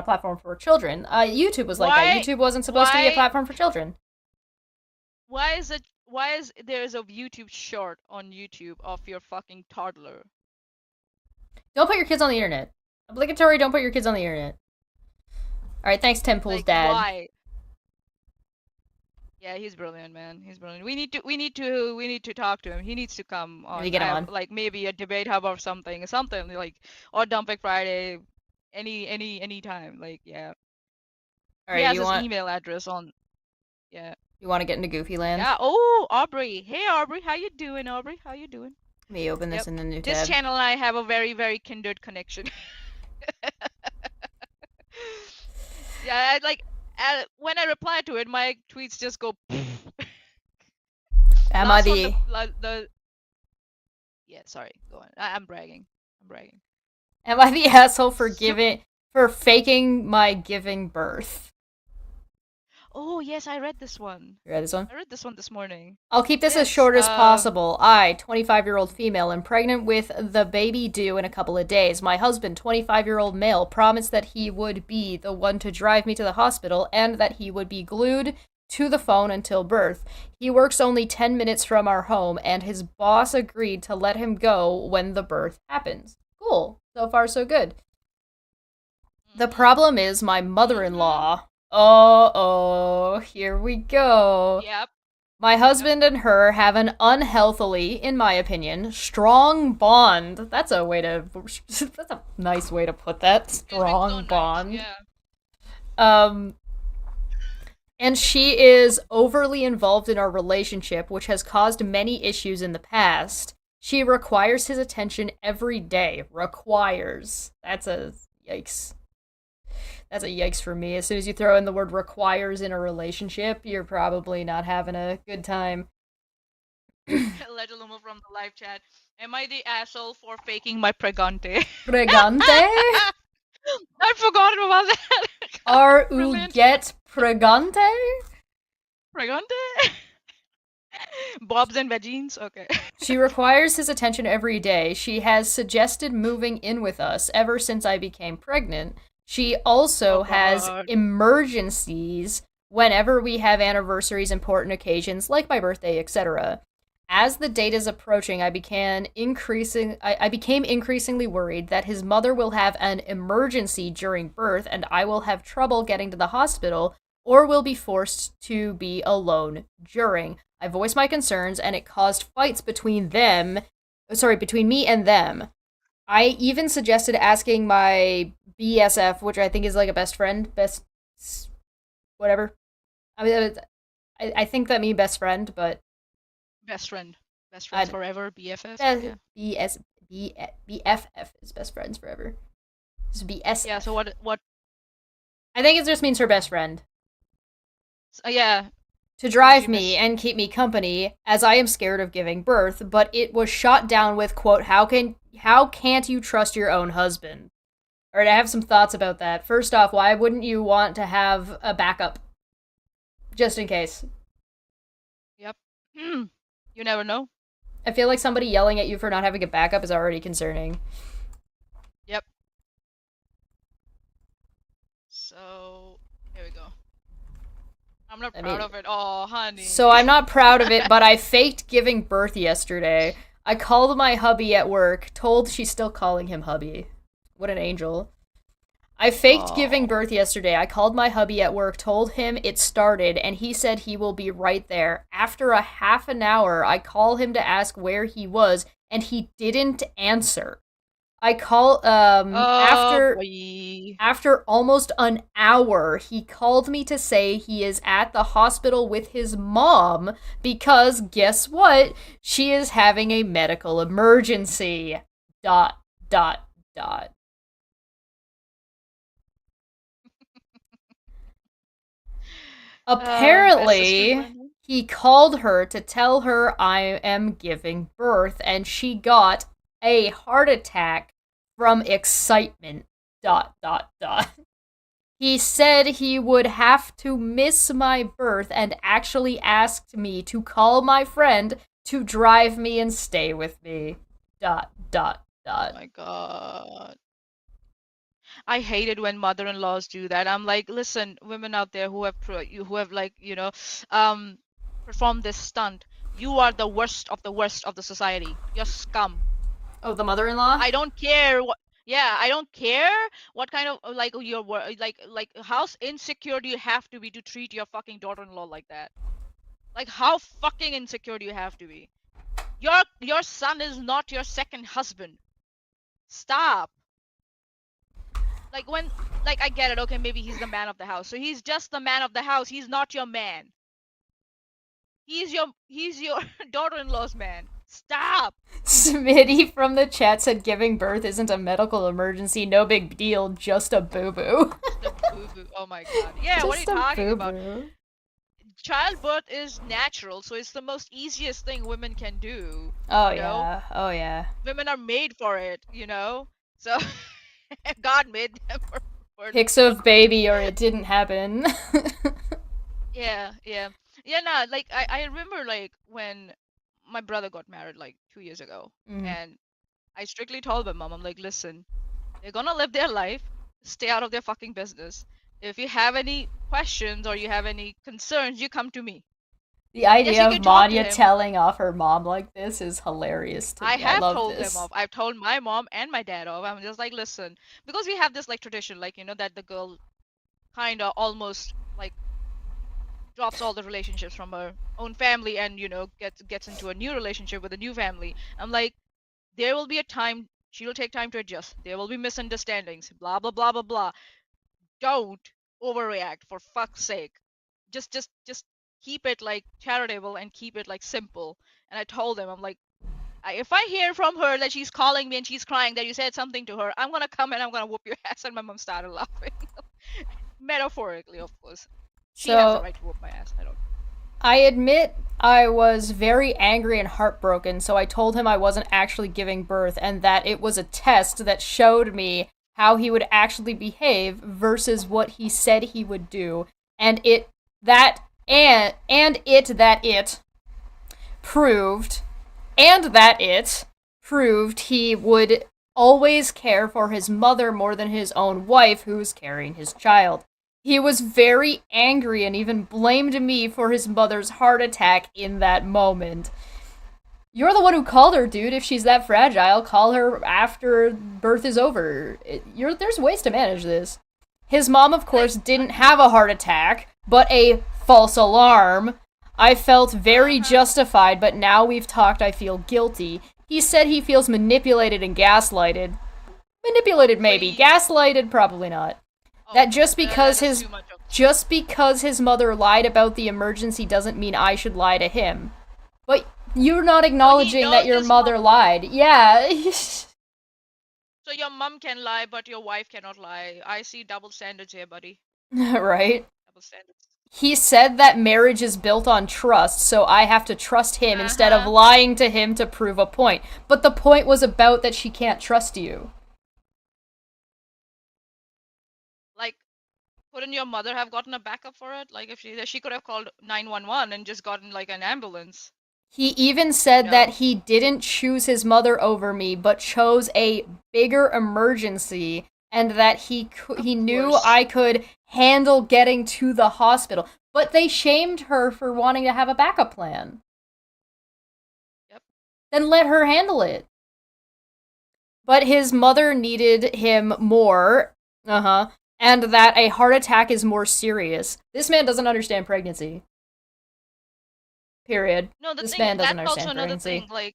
platform for children. YouTube was like that. YouTube wasn't supposed to be a platform for children. Why is there's a YouTube short on YouTube of your fucking toddler? Don't put your kids on the internet. Obligatory, don't put your kids on the internet. Alright, thanks Tim Pool's Like, dad. why? Yeah, he's brilliant, man. He's brilliant. We need to talk to him. He needs to come on. We get him on. Like maybe a debate hub or something like, or Dumping Friday, any time. Like, yeah. He Alright, has you his want email address on. Yeah. you want to get into Goofy Land? Yeah. Oh, Aubrey. Hey, Aubrey. How you doing, Aubrey? How you doing? Let me open this in the new tab. This channel and I have a very, very kindred connection. Yeah, when I reply to it, my tweets just go. Am I Last one, the Yeah, sorry. Go on. I'm bragging. Am I the asshole for faking my giving birth? Oh yes, I read this one. You read this one? I read this one this morning. I'll keep this as Yes, short as possible. I, 25-year-old female, am pregnant with the baby due in a couple of days. My husband, 25-year-old male, promised that he would be the one to drive me to the hospital and that he would be glued to the phone until birth. He works only 10 minutes from our home, and his boss agreed to let him go when the birth happens. Cool. So far, so good. The problem is my mother-in-law. Oh, here we go. Yep. My husband and her have an unhealthily, in my opinion, strong bond. That's a nice way to put that. Strong bond. Yeah. And she is overly involved in our relationship, which has caused many issues in the past. She requires his attention every day. Requires. That's a yikes. That's a yikes for me. As soon as you throw in the word requires in a relationship, you're probably not having a good time. Legend from the live chat. Am I the asshole for faking my pregante? Pregante? about that? Are Brilliant. get pregante? Pregante? Bobs and veggies? Okay. She requires his attention every day. She has suggested moving in with us ever since I became pregnant. She also has God. emergencies whenever we have anniversaries, important occasions, like my birthday, etc. As the date is approaching, I became increasingly worried that his mother will have an emergency during birth and I will have trouble getting to the hospital or will be forced to be alone during. I voiced my concerns and it caused fights between me and them. I even suggested asking my BSF, which I think is like a best friend, whatever. I mean, I think that means best friend, but Best friends forever. BFF. BFF is best friends forever. This is BSF. Yeah. So what? I think it just means her best friend. Yeah. To drive me and keep me company, as I am scared of giving birth, but it was shot down with, quote, how can't you trust your own husband? Alright, I have some thoughts about that. First off, why wouldn't you want to have a backup? Just in case. Yep. You never know. I feel like somebody yelling at you for not having a backup is already concerning. Yep. So, here we go. I'm not proud of it. Oh, honey. So I'm not proud of it, but I faked giving birth yesterday. I called my hubby at work, told she's still calling him hubby. What an angel. I faked giving birth yesterday. I called my hubby at work, told him it started, and he said he will be right there. After a half an hour, I call him to ask where he was, and he didn't answer. I call after almost an hour, he called me to say he is at the hospital with his mom because guess what? She is having a medical emergency. ... Apparently, he called her to tell her I am giving birth, and she got a heart attack from excitement. ... He said he would have to miss my birth and actually asked me to call my friend to drive me and stay with me. ... Oh my god. I hate it when mother-in-laws do that. I'm like, listen, women out there who have performed this stunt, you are the worst of the society. You're scum. Oh, the mother-in-law? I don't care what. Yeah, I don't care what kind of how insecure do you have to be to treat your fucking daughter-in-law like that? Like, how fucking insecure do you have to be? Your son is not your second husband. Stop. I get it. Okay, maybe he's the man of the house. So he's just the man of the house. He's not your man. He's your daughter-in-law's man. Stop. Smitty from the chat said giving birth isn't a medical emergency. No big deal. Just a boo-boo. Just a boo-boo. Oh my god. Yeah, just what are you talking about? Childbirth is natural, so it's the most easiest thing women can do. Oh yeah. Oh yeah. Women are made for it, So God made them for pics of baby or it didn't happen. Yeah. No, I remember when my brother got married 2 years ago, and I strictly told my mom, I'm like, listen, they're gonna live their life, stay out of their fucking business. If you have any questions or you have any concerns, you come to me. The idea of Manya telling off her mom like this is hilarious to me. I have told them off. I've told my mom and my dad off. I'm just like, listen, because we have this tradition, that the girl kind of almost drops all the relationships from her own family and gets into a new relationship with a new family. I'm like, there will be a time, she will take time to adjust. There will be misunderstandings, blah blah blah blah blah. Don't overreact, for fuck's sake. Just keep it charitable and keep it simple. And I told them, I'm like, if I hear from her that she's calling me and she's crying that you said something to her, I'm gonna come and I'm gonna whoop your ass. And my mom started laughing. Metaphorically, of course. She has the right to whoop my ass. I admit I was very angry and heartbroken, so I told him I wasn't actually giving birth and that it was a test that showed me how he would actually behave versus what he said he would do, and it that it proved he would always care for his mother more than his own wife, who's carrying his child. He was very angry and even blamed me for his mother's heart attack in that moment. You're the one who called her, dude. If she's that fragile, call her after birth is over. There's ways to manage this. His mom, of course, didn't have a heart attack, but a false alarm. I felt very justified, but now we've talked, I feel guilty. He said he feels manipulated and gaslighted. Manipulated, maybe. Gaslighted, probably not. That just because his mother lied about the emergency doesn't mean I should lie to him. But you're not acknowledging that your mother lied. Yeah. So your mom can lie, but your wife cannot lie. I see double standards here, buddy. Right? Double standards. He said that marriage is built on trust, so I have to trust him instead of lying to him to prove a point. But the point was about that she can't trust you. Like, couldn't your mother have gotten a backup for it? Like, if she could have called 911 and just gotten, like, an ambulance. He even said that he didn't choose his mother over me, but chose a bigger emergency, and that he knew I could handle getting to the hospital. But they shamed her for wanting to have a backup plan. Yep. Then let her handle it. But his mother needed him more. And that a heart attack is more serious. This man doesn't understand pregnancy. Period. No, this man doesn't understand pregnancy. Thing, like,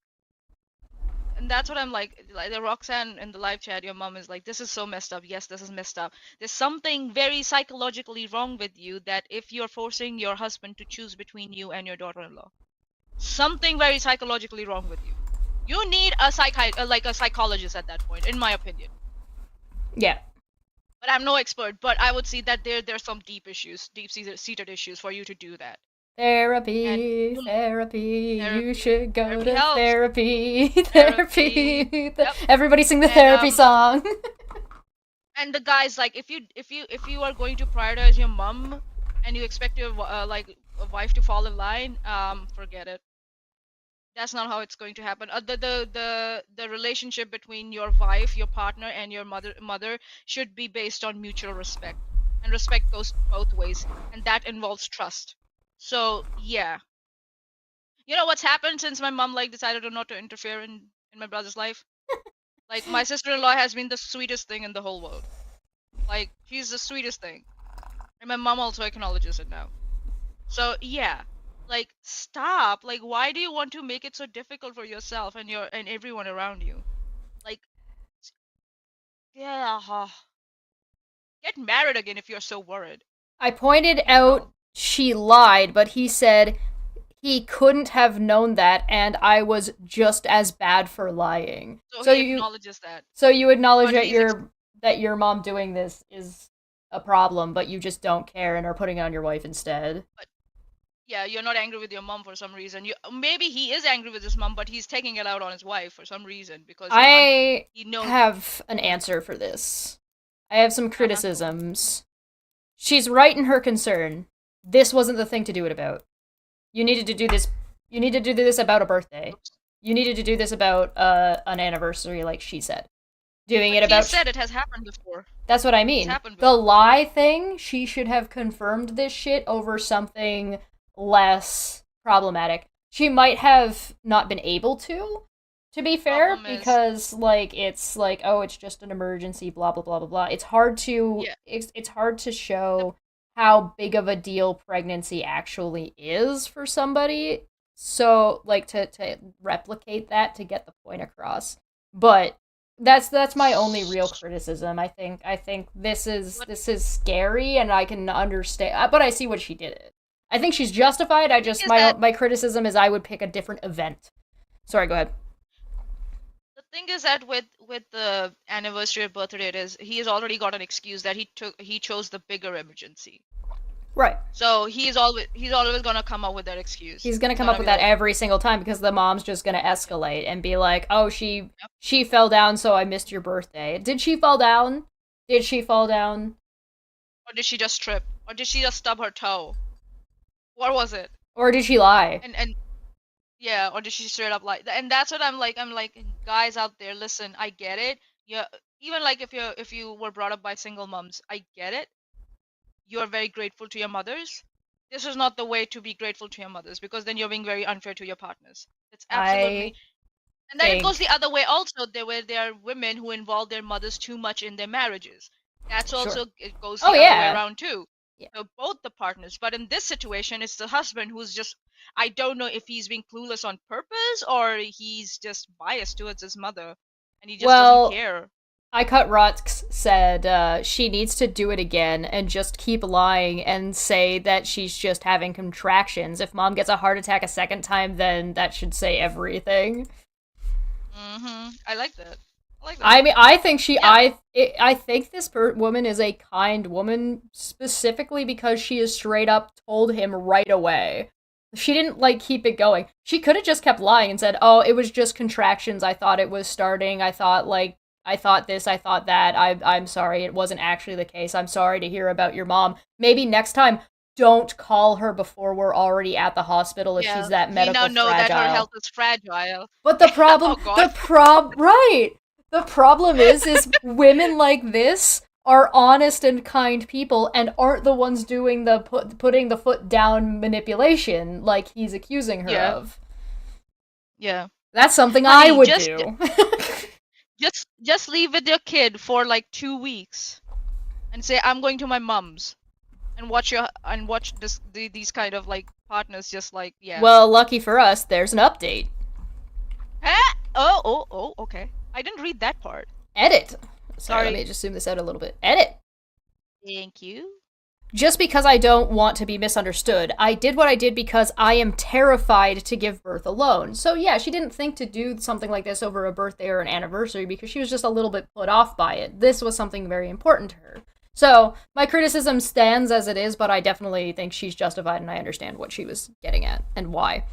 and that's what I'm like the Roxanne in the live chat, your mom is like, this is so messed up. Yes, this is messed up. There's something very psychologically wrong with you that if you're forcing your husband to choose between you and your daughter-in-law. Something very psychologically wrong with you. You need a psychologist at that point, in my opinion. Yeah. But I'm no expert, but I would see that there's some deep-seated issues for you to do that. Therapy. You should go to helps. therapy. Yep. Everybody sing the therapy song. And the guy's like, if you are going to prioritize your mom and you expect your wife to fall in line, forget it. That's not how it's going to happen. The relationship between your wife, your partner, and your mother should be based on mutual respect, and respect goes both ways, and that involves trust. So yeah, you know what's happened since my mom decided not to interfere in my brother's life? Like, my sister-in-law has been the sweetest thing in the whole world. Like, she's the sweetest thing, and my mom also acknowledges it now. So yeah, like, stop. Like, why do you want to make it so difficult for yourself and everyone around you? Like, yeah, get married again if you're so worried. I pointed out she lied, but he said he couldn't have known that, and I was just as bad for lying. So he acknowledges that. So you acknowledge that your mom doing this is a problem, but you just don't care and are putting it on your wife instead. But yeah, you're not angry with your mom for some reason. Maybe he is angry with his mom, but he's taking it out on his wife for some reason because I have an answer for this. I have some criticisms. She's right in her concern. This wasn't the thing to do it about. You needed to do this. You needed to do this about a birthday. You needed to do this about an anniversary, like she said. Doing it about. She said it has happened before. That's what I mean. The lie thing. She should have confirmed this shit over something less problematic. She might have not been able to be fair, because it's just an emergency, blah blah blah blah blah. It's hard to it's hard to show how big of a deal pregnancy actually is for somebody. So to replicate that to get the point across. But that's my only real criticism. I think this is scary, and I can understand, but I see what she did it. I think she's justified. My criticism is I would pick a different event. Sorry, go ahead. The thing is that with the anniversary of birthday, he has already got an excuse that he chose the bigger emergency. Right. So he's always gonna come up with that excuse. He's gonna He's come gonna up with be that like, every single time because the mom's just gonna escalate and be like, "Oh, she fell down, so I missed your birthday." Did she fall down? Did she fall down? or did she just trip? Or did she just stub her toe? What was it? Or did she lie? And yeah, or did she straight up lie? And that's what I'm like, guys out there, listen, I get it. Yeah, even like if you were brought up by single moms, I get it. You are very grateful to your mothers. This is not the way to be grateful to your mothers, because then you're being very unfair to your partners. It's absolutely. I And then it goes think the other way also. There are women who involve their mothers too much in their marriages. That's sure. also, it goes the Oh other way yeah. around too. Yeah. So both the partners. But in this situation, it's the husband who's just, I don't know if he's being clueless on purpose or he's just biased towards his mother and he just Well, doesn't care. I Cut Rocks said she needs to do it again and just keep lying and say that she's just having contractions. If mom gets a heart attack a second time, then that should say everything. I like that. I like that. I mean, I think Yeah. I think this woman is a kind woman specifically because she has straight up told him right away. She didn't like keep it going. She could have just kept lying and said, "Oh, it was just contractions. I thought it was starting. I thought this, I thought that. I'm sorry. It wasn't actually the case. I'm sorry to hear about your mom. Maybe next time don't call her before we're already at the hospital if she's that We medical now know that her fragile." health is fragile. But the problem, Oh God. right. The problem is women like this are honest and kind people and aren't the ones doing the putting the foot down manipulation like he's accusing her Yeah. of. Yeah. That's something Honey, I would just do. just leave with your kid for like 2 weeks and say, I'm going to my mom's, and watch these kind of like partners just like, yeah. Well, lucky for us, there's an update. Huh? Oh, okay. I didn't read that part. Edit. Sorry, let Sorry. me just zoom this out a little bit. Edit. Thank you. Just because I don't want to be misunderstood, I did what I did because I am terrified to give birth alone. So yeah, she didn't think to do something like this over a birthday or an anniversary because she was just a little bit put off by it. This was something very important to her. So my criticism stands as it is, but I definitely think she's justified and I understand what she was getting at and why.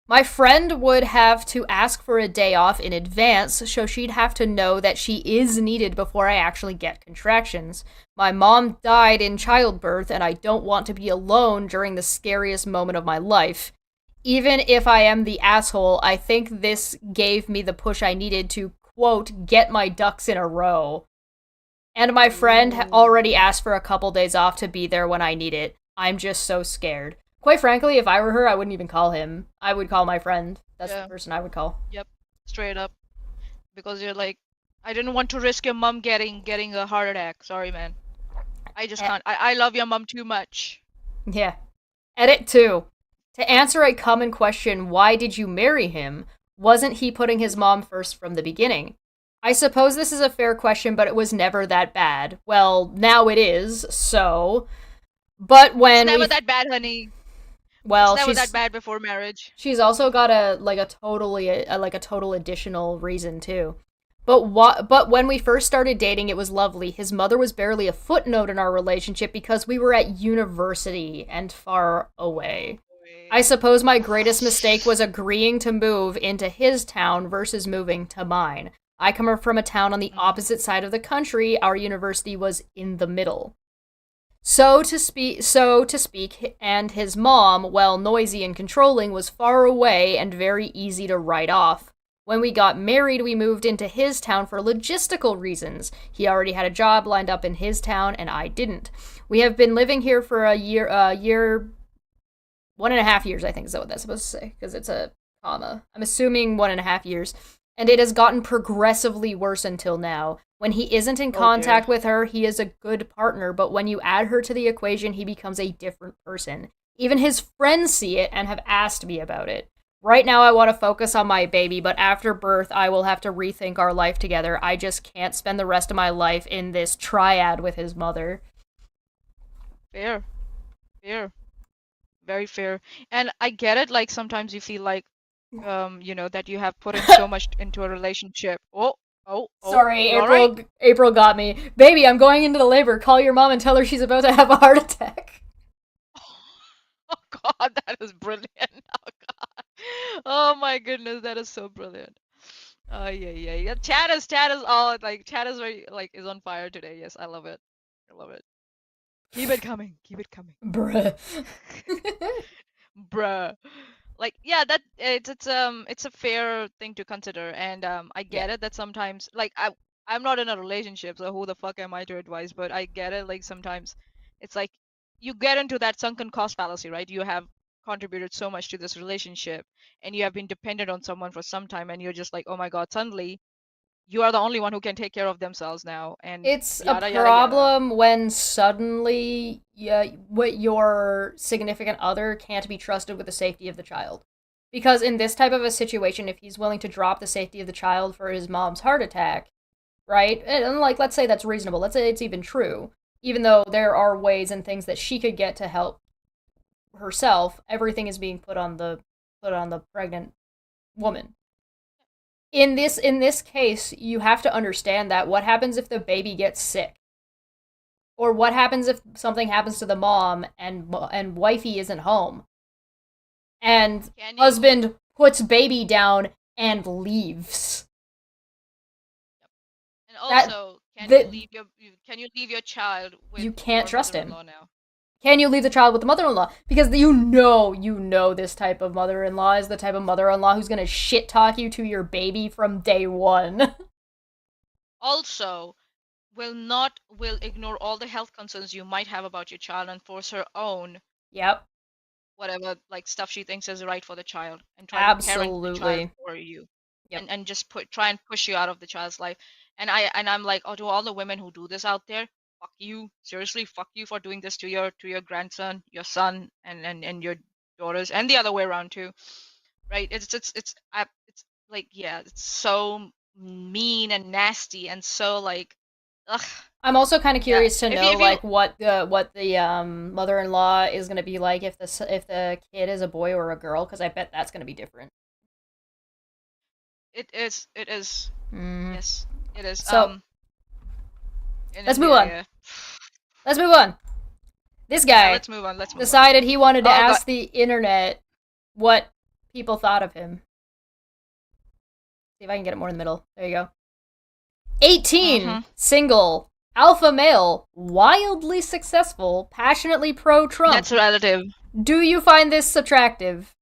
My friend would have to ask for a day off in advance, so she'd have to know that she is needed before I actually get contractions. My mom died in childbirth, and I don't want to be alone during the scariest moment of my life. Even if I am the asshole, I think this gave me the push I needed to, quote, get my ducks in a row. And my friend already asked for a couple days off to be there when I need it. I'm just so scared. Quite frankly, if I were her, I wouldn't even call him. I would call my friend. That's the person I would call. Yep. Straight up. Because you're like, I didn't want to risk your mom getting a heart attack. Sorry, man. I just can't. I love your mom too much. Yeah. Edit 2. To answer a common question, why did you marry him? Wasn't he putting his mom first from the beginning? I suppose this is a fair question, but it was never that bad. Well, now it is, so... But when It's never that bad, honey. well, It's never she's that bad before marriage. she's also got a total additional reason too. But when we first started dating, it was lovely. His mother was barely a footnote in our relationship because we were at university and far away. I suppose my greatest mistake was agreeing to move into his town versus moving to mine. I come from a town on the opposite side of the country. Our university was in the middle. So to speak, and his mom, while noisy and controlling, was far away and very easy to write off. When we got married, we moved into his town for logistical reasons. He already had a job lined up in his town, and I didn't. We have been living here for a year, 1.5 years, I think is what that's supposed to say, because it's a comma. I'm assuming 1.5 years. And it has gotten progressively worse until now. When he isn't in contact with her, he is a good partner, but when you add her to the equation, he becomes a different person. Even his friends see it and have asked me about it. Right now, I want to focus on my baby, but after birth, I will have to rethink our life together. I just can't spend the rest of my life in this triad with his mother. Fair. Very fair. And I get it, like sometimes you feel like that you have put in so much into a relationship. Oh, Oh, Sorry, you all right? April got me. Baby, I'm going into the labor. Call your mom and tell her she's about to have a heart attack. Oh God, that is brilliant. Oh God. Oh my goodness, that is so brilliant. Oh yeah. Chat is all like chat is very like is on fire today. Yes, I love it. I love it. Keep it coming. Keep it coming. Bruh. Bruh. Like yeah, that it's a fair thing to consider, and I Yeah. get it that sometimes like I'm not in a relationship, so who the fuck am I to advise? But I get it. Like sometimes it's like you get into that sunken cost fallacy, right? You have contributed so much to this relationship, and you have been dependent on someone for some time, and you're just like, oh my God, suddenly you are the only one who can take care of themselves now, and It's a yada yada yada. problem when suddenly what your significant other can't be trusted with the safety of the child. Because in this type of a situation, if he's willing to drop the safety of the child for his mom's heart attack, right? And like, let's say that's reasonable. Let's say it's even true. Even though there are ways and things that she could get to help herself, everything is being put on the pregnant woman. In this case, you have to understand that what happens if the baby gets sick? Or what happens if something happens to the mom and wifey isn't home? And Can you husband puts baby down and leaves. and That also the can you leave your child with you can't your trust him. mother-in-law now? Can you leave the child with the mother-in-law? Because you know this type of mother-in-law is the type of mother-in-law who's gonna shit talk you to your baby from day one. Also, will ignore all the health concerns you might have about your child and force her own Yep, whatever like stuff she thinks is right for the child and try to parent the child absolutely. for you, Yep. and just try and push you out of the child's life. And I'm like, oh, to all the women who do this out there, fuck you. Seriously, fuck you for doing this to your grandson, your son, and your daughters, and the other way around too. Right? It's like, yeah, it's so mean and nasty and so like, ugh. I'm also kind of Yeah. curious to know If you like what the mother-in-law is gonna be like if the kid is a boy or a girl, because I bet that's gonna be different. it is Mm. yes, it is. So In let's move India, on. yeah. Let's move on. This Yeah, guy let's move on. Let's move on. decided he wanted to Oh God. ask the internet what people thought of him. See if I can get it more in the middle. There you go. 18, single, alpha male, wildly successful, passionately pro-Trump. That's relative. Do you find this attractive?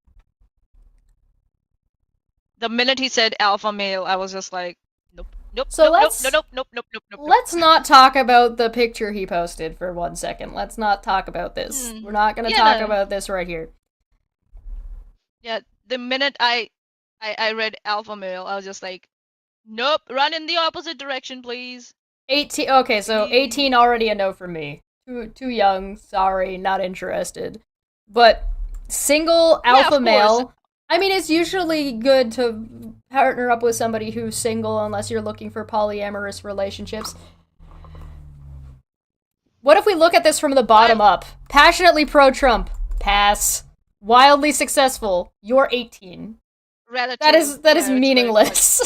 The minute he said alpha male, I was just like, nope, nope, So nope, let's nope, nope, nope, nope, nope, nope, nope. let's not talk about the picture he posted for 1 second. Let's not talk about this. We're not gonna talk about this right here. Yeah, the minute I read alpha male, I was just like, nope, run in the opposite direction, please. 18. Okay, so 18 already a no from me. Too young. Sorry, not interested. But single alpha male. I mean, it's usually good to partner up with somebody who's single unless you're looking for polyamorous relationships. What if we look at this from the bottom up? Passionately pro-Trump. Pass. Wildly successful. You're 18. Relative. That is meaningless.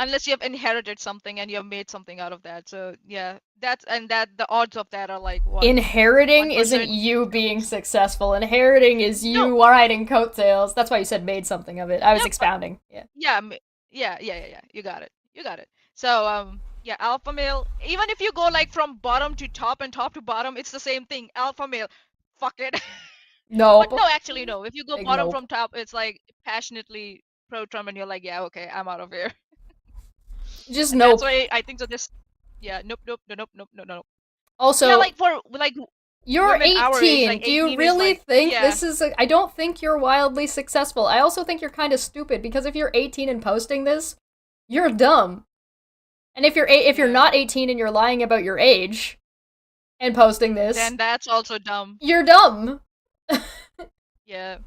Unless you have inherited something and you have made something out of that. So yeah, that the odds of that are like what? Inheriting isn't you being successful. Inheriting is you riding coattails. That's why you said made something of it. I was expounding. Yeah. You got it. So yeah, alpha male. Even if you go like from bottom to top and top to bottom, it's the same thing. Alpha male. Fuck it. No. But no, actually no. If you go bottom nope. from top, it's like passionately pro-Trump, and you're like, yeah, okay, I'm out of here. Just and nope. That's why I think so. This, yeah, nope. Also, yeah, like for like. You're 18. Age, like Do you really think this is I don't think you're wildly successful. I also think you're kind of stupid because if you're 18 and posting this, you're dumb. And if you're not 18 and you're lying about your age and posting this, then that's also dumb. You're dumb. Yeah.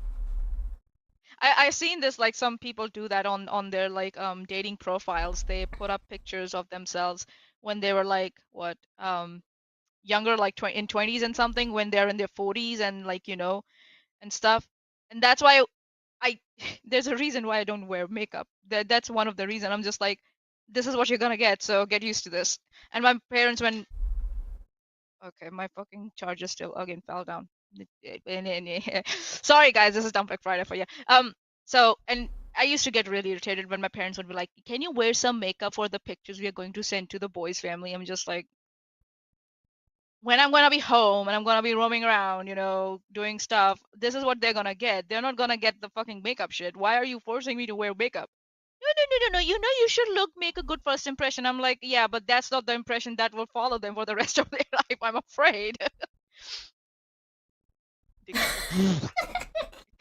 I've seen this, like some people do that on their like dating profiles. They put up pictures of themselves when they were like what younger, like in 20s and something, when they're in their 40s and like and stuff. And that's why there's a reason why I don't wear makeup. That's one of the reasons. I'm just like, this is what you're gonna get, so get used to this. And my parents went, okay, my fucking charger still again fell down. Sorry guys, this is Dumpback Friday for you. So, and I used to get really irritated when my parents would be like, can you wear some makeup for the pictures we are going to send to the boys' family? I'm just like, when I'm gonna be home and I'm gonna be roaming around, you know, doing stuff, this is what they're gonna get. They're not gonna get the fucking makeup shit. Why are you forcing me to wear makeup? No. You know, you should make a good first impression. I'm like, yeah, but that's not the impression that will follow them for the rest of their life, I'm afraid.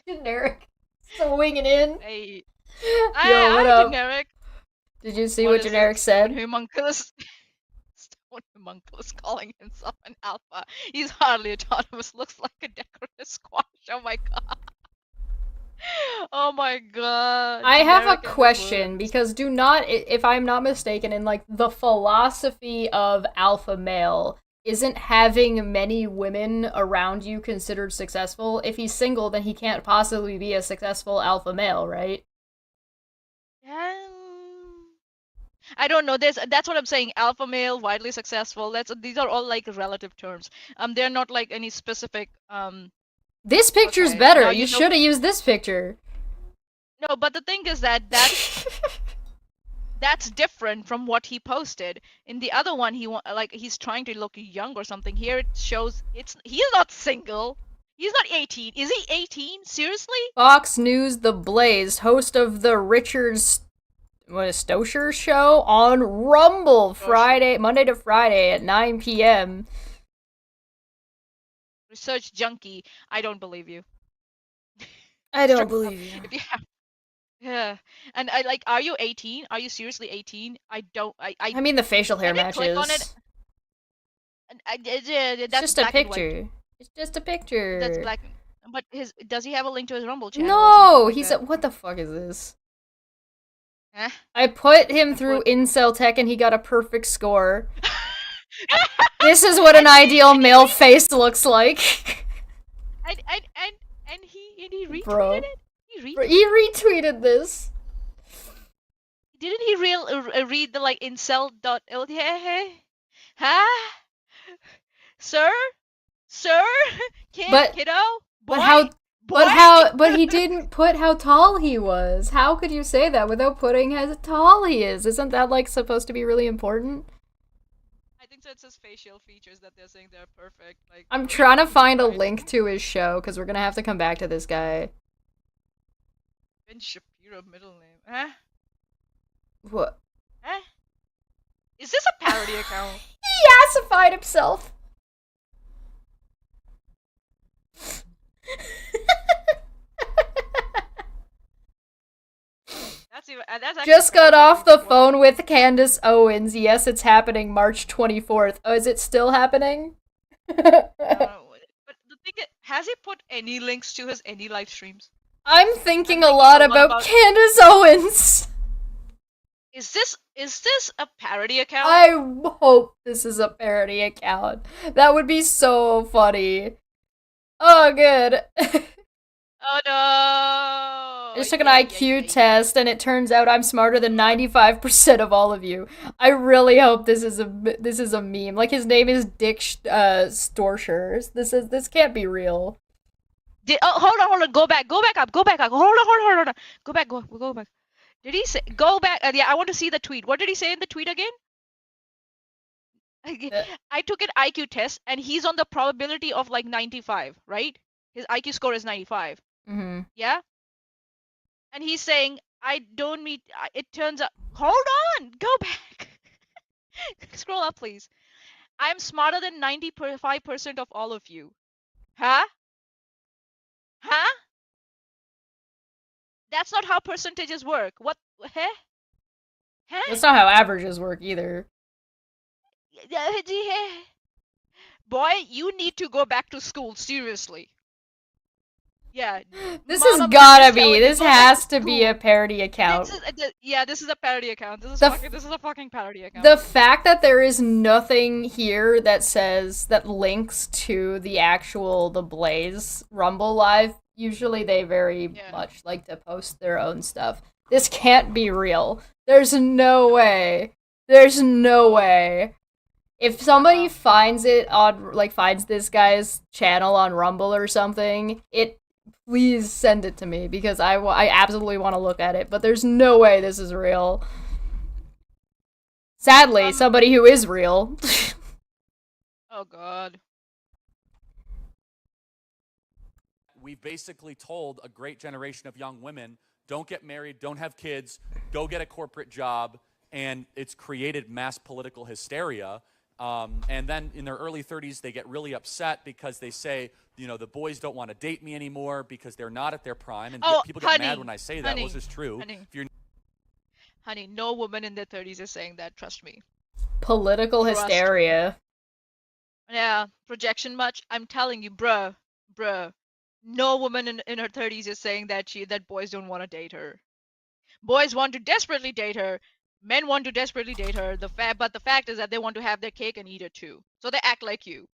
Generic. Swinging in. Hey. Yo, what up? Generic. Did you see what is Generic it? said? Homunculus. Stone Homunculus calling himself an alpha. He's hardly autonomous. Looks like a decorative squash. Oh my god. Oh my god. I have a Generic question, because do not, if I'm not mistaken, in like the philosophy of alpha male, isn't having many women around you considered successful? If he's single, then he can't possibly be a successful alpha male, right? I don't know. That's what I'm saying. Alpha male, widely successful. These are all like relative terms. They're not like any specific. This picture's Okay, better. now You you know- should have used this picture. No, but the thing is that's different from what he posted. In the other one, he's trying to look young or something. Here it shows he's not single. He's not 18. Is he 18? Seriously? Fox News The Blaze, host of the Richard Stocher show on Rumble Monday to Friday at 9 p.m. Research junkie. I don't believe you. I don't believe you. If you have, yeah. And are you 18? Are you seriously 18? I mean, the facial hair I didn't click on matches. it. It's That's just a black and white. picture. It's just a picture. That's black. But does he have a link to his Rumble channel? No, what the fuck is this? Huh? I put him through Incel Tech and he got a perfect score. This is what an ideal male face looks like. And he retweeted Bro. it. He retweeted this. Didn't he read the incel.il? Huh? Sir, kiddo, boy, But he didn't put how tall he was. How could you say that without putting how tall he is? Isn't that like supposed to be really important? I think that's his facial features that they're saying they're perfect. Like, I'm trying to find a link to his show because we're gonna have to come back to this guy. Ben Shapiro middle name. Huh? What? Huh? Is this a parody account? He assified himself. That's Just got off the phone with Candace Owens. Yes, it's happening March 24th. Oh, is it still happening? But the thing is, has he put any links to any live streams? I'm thinking a lot about Candace Owens. Is this a parody account? I hope this is a parody account. That would be so funny. Oh, good. Oh no! I just took an IQ test, and it turns out I'm smarter than 95% of all of you. I really hope this is a meme. Like, his name is Dick Storcher. This can't be real. Hold on. Go back up. Hold on. Go back. Did he say go back? Yeah, I want to see the tweet. What did he say in the tweet again? I took an IQ test, and he's on the probability of like 95, right? His IQ score is 95. Mm-hmm. Yeah? And he's saying, I don't meet... It turns out... Hold on! Go back! Scroll up, please. I'm smarter than 95% of all of you. Huh? Huh? That's not how percentages work. What? Huh? Huh? That's not how averages work either. Boy, you need to go back to school, seriously. Yeah. This has gotta be. This has to be a parody account. This is a parody account. This is a fucking parody account. The fact that there is nothing here that links to the Blaze Rumble Live, usually they very much like to post their own stuff. This can't be real. There's no way. There's no way. If somebody finds it on, like, finds this guy's channel on Rumble or something, please send it to me, because I absolutely want to look at it, but there's no way this is real. Sadly, somebody who is real. Oh god. We've basically told a great generation of young women, don't get married, don't have kids, go get a corporate job, and it's created mass political hysteria. And then in their early 30s, they get really upset because they say, the boys don't want to date me anymore because they're not at their prime. And people get mad when I say that. Well, this is true. Honey, no woman in their 30s is saying that. Trust me. Political hysteria. Yeah, projection much? I'm telling you, bruh. No woman in her 30s is saying that boys don't want to date her. Boys want to desperately date her. Men want to desperately date her. But the fact is that they want to have their cake and eat it too. So they act like you.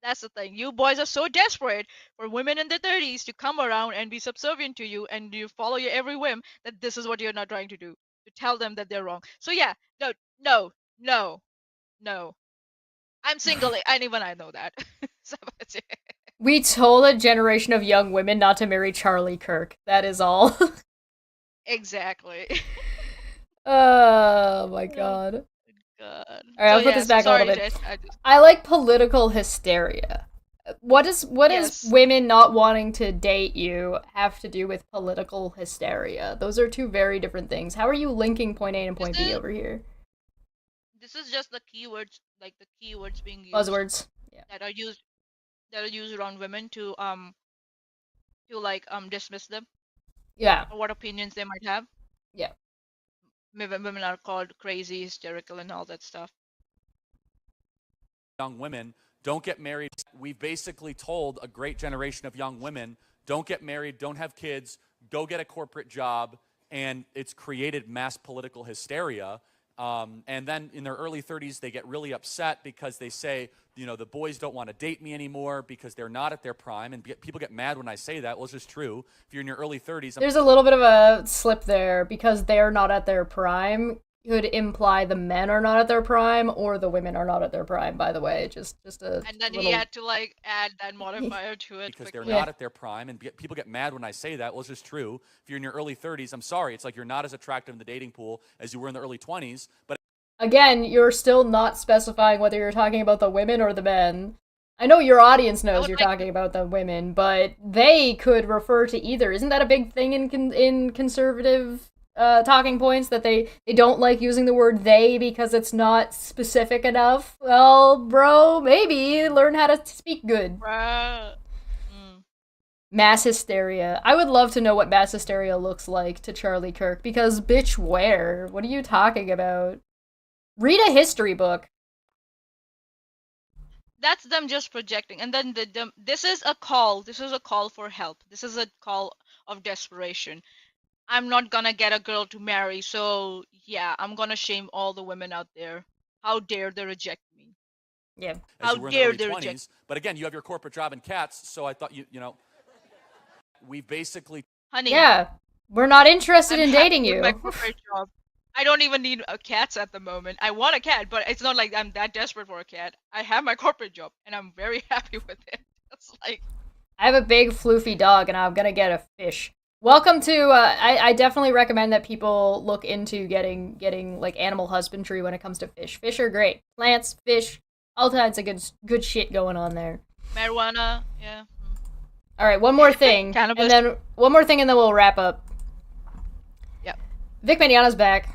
That's the thing. You boys are so desperate for women in their 30s to come around and be subservient to you, and you follow your every whim, that this is what you're not trying to do. To tell them that they're wrong. So yeah, no. I'm single, and even I know that. We told a generation of young women not to marry Charlie Kirk. That is all. Exactly. Oh my god. God. Alright, I'll put this back a little bit. I like political hysteria. What does women not wanting to date you have to do with political hysteria? Those are two very different things. How are you linking point A and point B over here? This is just the keywords, like the keywords being used. Buzzwords. Yeah. That are used around women to dismiss them. Yeah. Or what opinions they might have. Yeah. Women are called crazy, hysterical, and all that stuff. Young women, don't get married. We've basically told a great generation of young women, don't get married, don't have kids, go get a corporate job, and it's created mass political hysteria. And then in their early 30s, they get really upset because they say, the boys don't want to date me anymore because they're not at their prime. And people get mad when I say that. Well, it's just true. If you're in your early 30s... There's a little bit of a slip there, because they're not at their prime could imply the men are not at their prime or the women are not at their prime, by the way. Just a And then little... he had to, add that modifier to it. Because they're not at their prime, and people get mad when I say that. Well, it's just true. If you're in your early 30s, I'm sorry. It's like you're not as attractive in the dating pool as you were in the early 20s, but... Again, you're still not specifying whether you're talking about the women or the men. I know your audience knows you're talking about the women, but they could refer to either. Isn't that a big thing in conservative talking points, that they don't like using the word they because it's not specific enough? Well, bro, maybe learn how to speak good. Mass hysteria. I would love to know what mass hysteria looks like to Charlie Kirk, because bitch, where? What are you talking about? Read a history book. That's them just projecting. And then this is a call. This is a call for help. This is a call of desperation. I'm not gonna get a girl to marry, so yeah, I'm gonna shame all the women out there. How dare they reject me? Yeah. How dare they reject me? But again, you have your corporate job and cats, so I thought we've basically... Honey. Yeah. We're not interested in dating you. My corporate job. I don't even need cats at the moment. I want a cat, but it's not like I'm that desperate for a cat. I have my corporate job, and I'm very happy with it. It's like... I have a big floofy dog, and I'm gonna get a fish. Welcome to, I definitely recommend that people look into getting like, animal husbandry when it comes to fish. Fish are great. Plants, fish, all kinds of good shit going on there. Marijuana, yeah. Alright, one more thing. and then we'll wrap up. Yep. Vic Mediana's back.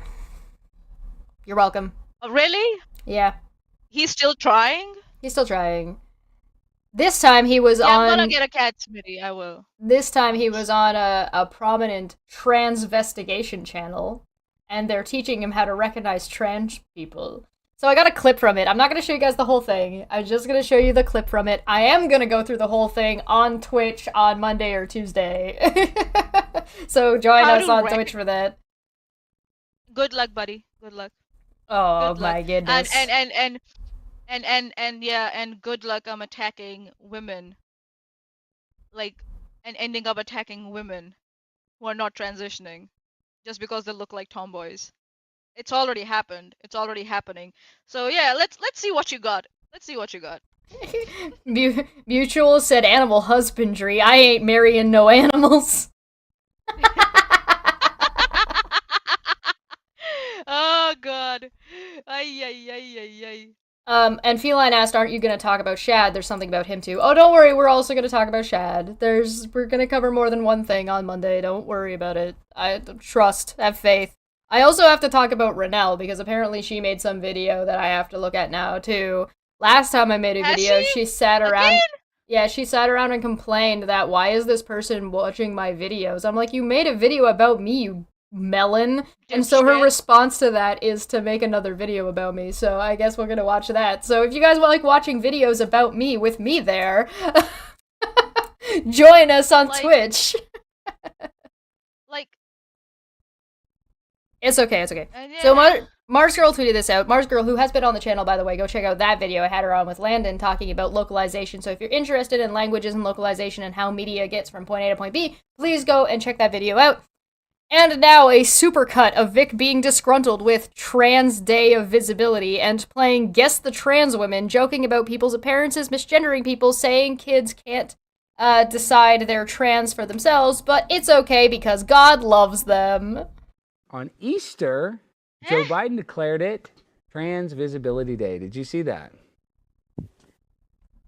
You're welcome. Oh, really? Yeah. He's still trying? He's still trying. This time he was on... I'm gonna get a cat, Smitty. I will. This time he was on a prominent transvestigation channel, and they're teaching him how to recognize trans people. So I got a clip from it. I'm not gonna show you guys the whole thing. I'm just gonna show you the clip from it. I am gonna go through the whole thing on Twitch on Monday or Tuesday. So join us on Twitch for that. Good luck, buddy. Good luck. Oh my goodness. And good luck attacking women. And ending up attacking women. who are not transitioning just because they look like tomboys. It's already happened. It's already happening. So yeah, let's see what you got. Let's see what you got. Mutual said animal husbandry. I ain't marrying no animals. Oh god. Ay ay ay ay ay. And Feline asked, aren't you going to talk about Shad? There's something about him too. Oh, don't worry, we're also going to talk about Shad. We're going to cover more than one thing on Monday. Don't worry about it. Have faith. I also have to talk about Renelle, because apparently she made some video that I have to look at now too. Last time I made a video, she sat around... Again? Yeah, she sat around and complained that, why is this person watching my videos? I'm like, you made a video about me, you melon. And so her response to that is to make another video about me, so I guess we're gonna watch that. So if you guys like watching videos about me with me there, join us on Twitch. It's okay. Yeah. So Mars Girl tweeted this out. Mars Girl, who has been on the channel, by the way, go check out that video. I had her on with Landon talking about localization. So if you're interested in languages and localization and how media gets from point A to point B, please go and check that video out. And now a supercut of Vic being disgruntled with Trans Day of Visibility and playing Guess the Trans Women, joking about people's appearances, misgendering people, saying kids can't decide they're trans for themselves, but it's okay because God loves them. On Easter, Joe Biden declared it Trans Visibility Day. Did you see that?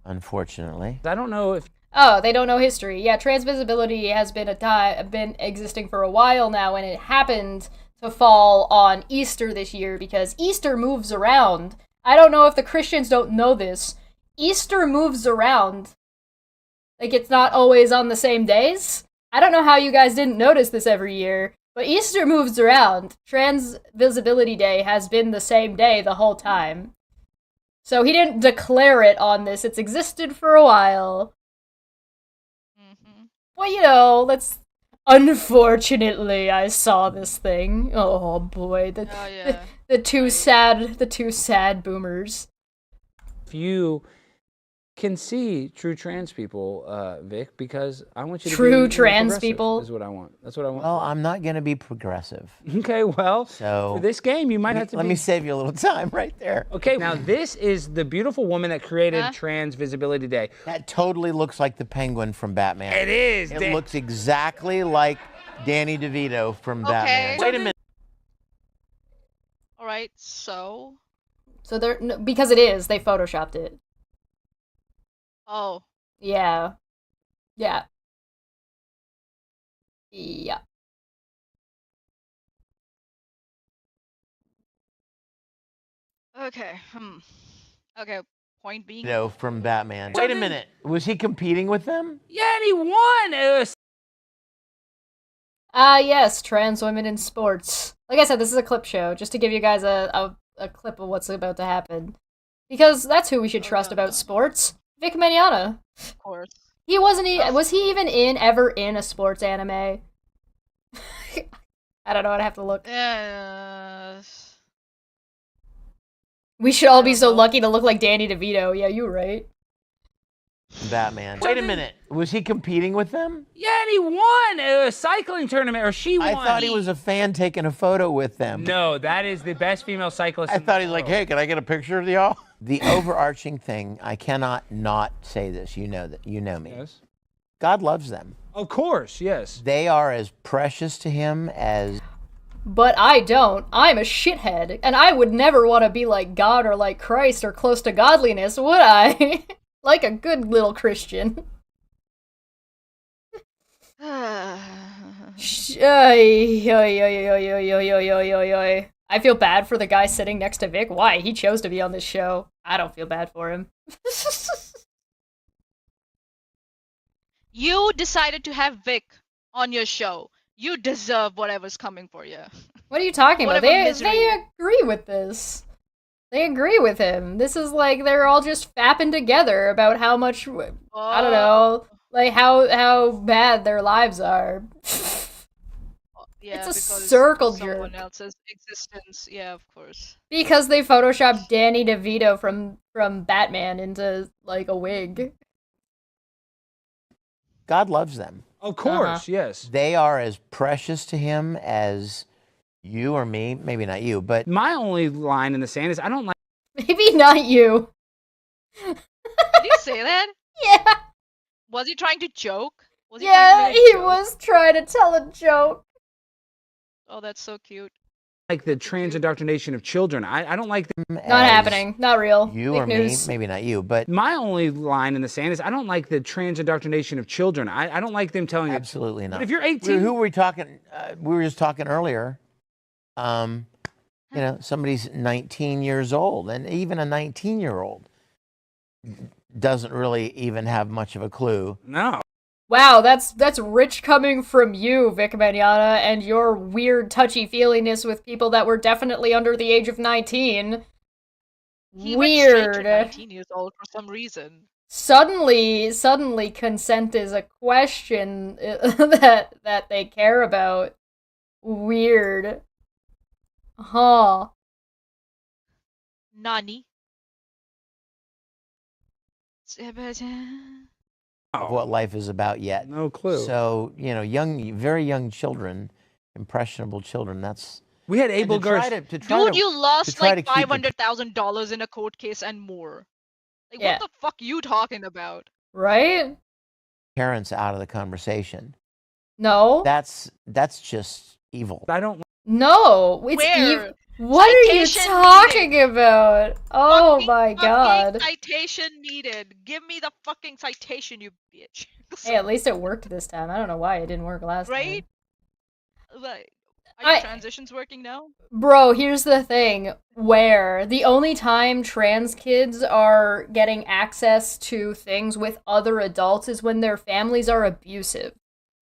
Unfortunately. I don't know if... Oh, they don't know history. Yeah, trans visibility has been been existing for a while now, and it happened to fall on Easter this year because Easter moves around. I don't know if the Christians don't know this. Easter moves around. Like, it's not always on the same days. I don't know how you guys didn't notice this every year. But Easter moves around. Trans Visibility Day has been the same day the whole time. So he didn't declare it on this. It's existed for a while. Mm-hmm. Well, you know, unfortunately, I saw this thing. Oh boy, the two sad boomers. If you can see true trans people, Vic, because I want you to true be trans people is what I want. That's what I want. Well, I'm not going to be progressive. Okay, well, so for this game, you might have to let me save you a little time right there. Okay, now this is the beautiful woman that created Trans Visibility Day. That totally looks like the Penguin from Batman. It is. It looks exactly like Danny DeVito from Batman. Wait a minute. All right, so they're because it is, they photoshopped it. Oh. Yeah. Okay. Okay. Point being. No, from Batman. Wait a minute. Was he competing with them? Yeah, and he won. Yes, trans women in sports. Like I said, this is a clip show, just to give you guys a clip of what's about to happen. Because that's who we should trust about sports. Vic Mignogna. Of course. He wasn't. Was he even ever in a sports anime? I don't know. I'd have to look. We should all be so lucky to look like Danny DeVito. Yeah, you're right. Batman. Wait a minute. Was he competing with them? Yeah, and he won a cycling tournament, or she won. I thought he was a fan taking a photo with them. No, that is the best female cyclist. I thought he's like, hey, can I get a picture of y'all? The overarching thing, I cannot not say this. You know that. You know me. Yes. God loves them. Of course, yes. They are as precious to him as... But I don't. I'm a shithead, and I would never want to be like God or like Christ or close to godliness, would I? Like a good little Christian. I feel bad for the guy sitting next to Vic. Why? He chose to be on this show. I don't feel bad for him. You decided to have Vic on your show. You deserve whatever's coming for you. What are you talking about? They agree with this. They agree with him. This is like they're all just fapping together about how much I don't know, like how bad their lives are. Yeah, it's a circle jerk. Someone else's existence. Yeah, of course. Because they photoshopped Danny DeVito from Batman into like a wig. God loves them. Of course, yes. They are as precious to him as you or me. Maybe not you, but My only line in the sand is I don't like. Maybe not you. Did he say that? Yeah. Was he trying to joke? Was he Yeah, trying to make a he joke? was trying to tell a joke. Oh, that's so cute. Like the trans indoctrination of children. I don't like them. Not as happening. Not real. You Fake or news. me, maybe not you, but My only line in the sand is I don't like the trans indoctrination of children. I don't like them telling absolutely not. But if you're 18, Who were we talking? We were just talking earlier. You know, somebody's 19 years old, and even a 19-year-old doesn't really even have much of a clue. no. Wow, that's rich coming from you, Vic Mignogna, and your weird touchy-feeliness with people that were definitely under the age of 19. He went straight to Weird. 19 years old for some reason. Suddenly, consent is a question that they care about. Weird. Huh. Nani? Of what life is about yet. No clue. So, you know, very young children, impressionable children, that's... We had and Abel to try Garcia. Dude, you lost try like to keep the- $500,000 in a court case and more. Like, Yeah. what the fuck you talking about? Right? parents out of the conversation. No. That's just evil. I don't. No. It's Where? What are you Citation talking about? Oh Fucking- my god. Fucking citation needed. Give me the fucking citation, you bitch. Hey, at least it worked this time. I don't know why it didn't work last Right? time. Like, are your transitions working now? Bro, here's the thing. Where the only time trans kids are getting access to things with other adults is when their families are abusive.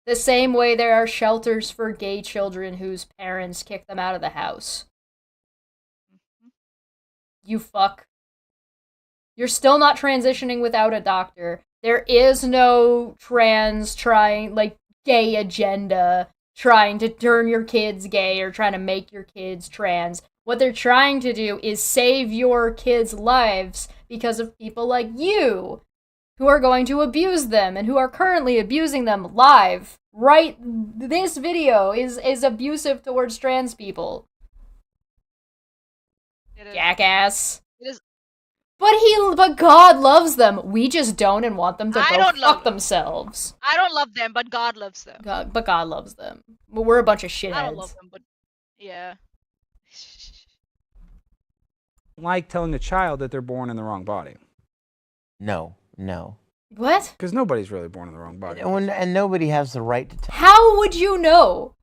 The same way there are shelters for gay children whose parents kick them out of the house. You fuck. You're still not transitioning without a doctor. There is no gay agenda trying to turn your kids gay or trying to make your kids trans. What they're trying to do is save your kids' lives because of people like you who are going to abuse them and who are currently abusing them live. Right? This video is abusive towards trans people. Jackass. It is. But God loves them. We just don't and want them to I go don't love fuck them. themselves. I don't love them, but God loves them. But God loves them. But we're a bunch of shitheads. I don't love them, but yeah. like telling a child that they're born in the wrong body. No. What? Because nobody's really born in the wrong body. And nobody has the right to tell. How would you know?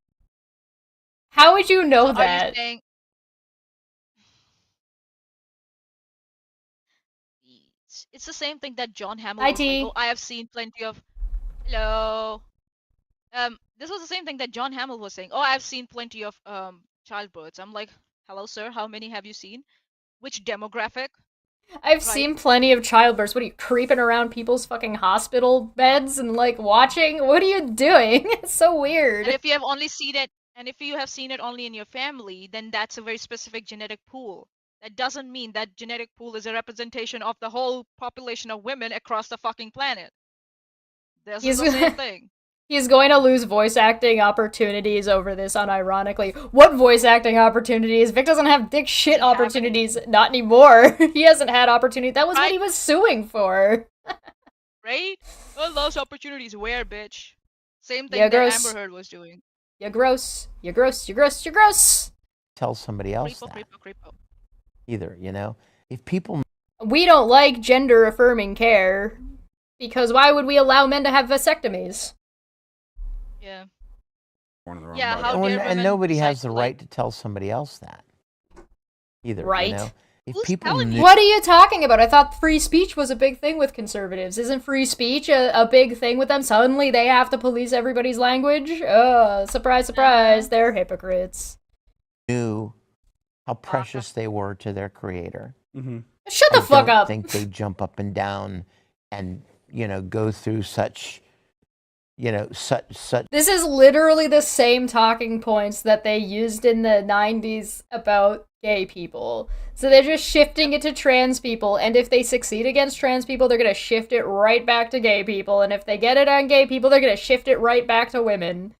How would you know Are that? you saying it's the same thing that John Hamill was like, IT. oh, I have seen plenty of hello. This was the same thing that John Hamill was saying. Oh, I've seen plenty of childbirths. I'm like, hello, sir. How many have you seen? Which demographic? I've seen plenty of childbirths. What are you, creeping around people's fucking hospital beds and, like, watching? What are you doing? It's so weird. And if you have only seen it, and if you have seen it only in your family, then that's a very specific genetic pool. That doesn't mean that genetic pool is a representation of the whole population of women across the fucking planet. This is the same thing. He's going to lose voice acting opportunities over this, unironically. What voice acting opportunities? Vic doesn't have dick shit opportunities. Not anymore. He hasn't had opportunity. That was what he was suing for. Right? Oh, lost opportunities. Where, bitch? Same thing Yeah, that gross. Amber Heard was doing. You're gross. You're gross. You're gross. You're gross. Tell somebody else that. Creepo. Either, you know? If people... We don't like gender-affirming care, because why would we allow men to have vasectomies? Yeah. Born in the wrong Yeah, body. how dare and women nobody has decide the to, right to tell somebody else that. Either, Right. you know? If Who's people telling knew... you? What are you talking about? I thought free speech was a big thing with conservatives. Isn't free speech a big thing with them? Suddenly they have to police everybody's language? Surprise, surprise, they're hypocrites. knew how precious they were to their creator. Mm-hmm. Shut the fuck I up. think they jump up and down and, you know, go through such such. This is literally the same talking points that they used in the 90s about gay people. So they're just shifting it to trans people, and if they succeed against trans people, they're gonna shift it right back to gay people, and if they get it on gay people, they're gonna shift it right back to women.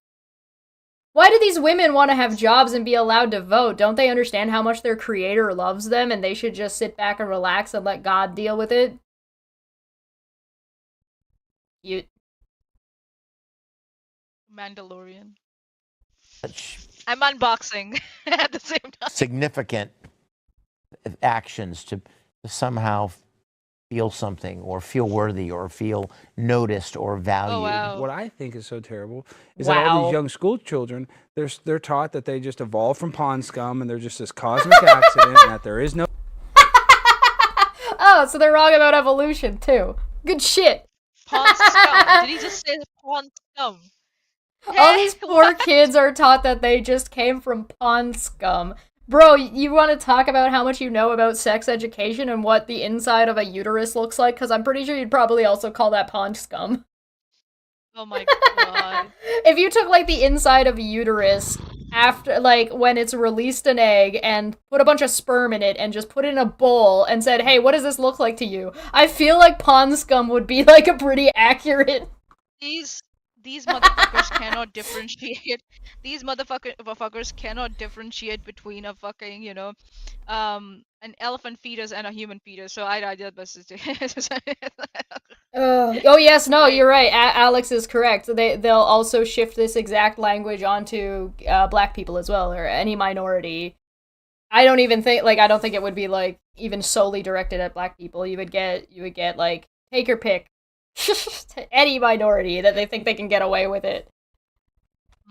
Why do these women want to have jobs and be allowed to vote? Don't they understand how much their creator loves them, and they should just sit back and relax and let God deal with it? Mandalorian. Such I'm unboxing at the same time. significant actions to somehow feel something or feel worthy or feel noticed or valued. Oh, wow. What I think is so terrible is that all these young school children, they're taught that they just evolved from pond scum and they're just this cosmic accident and that there is no... Oh, so they're wrong about evolution, too. Good shit. Pond scum. Did he just say pond scum? All these poor kids are taught that they just came from pond scum. Bro, you want to talk about how much you know about sex education and what the inside of a uterus looks like? Because I'm pretty sure you'd probably also call that pond scum. Oh my god. If you took, like, the inside of a uterus after, like, when it's released an egg and put a bunch of sperm in it and just put it in a bowl and said, hey, what does this look like to you? I feel like pond scum would be, like, a pretty accurate... These motherfuckers cannot differentiate. These motherfuckers cannot differentiate between a fucking, an elephant fetus and a human fetus. So I did this. Oh yes, no, you're right. Alex is correct. They'll also shift this exact language onto black people as well, or any minority. I don't think it would be like even solely directed at black people. You would get like take your pick. Any minority that they think they can get away with it.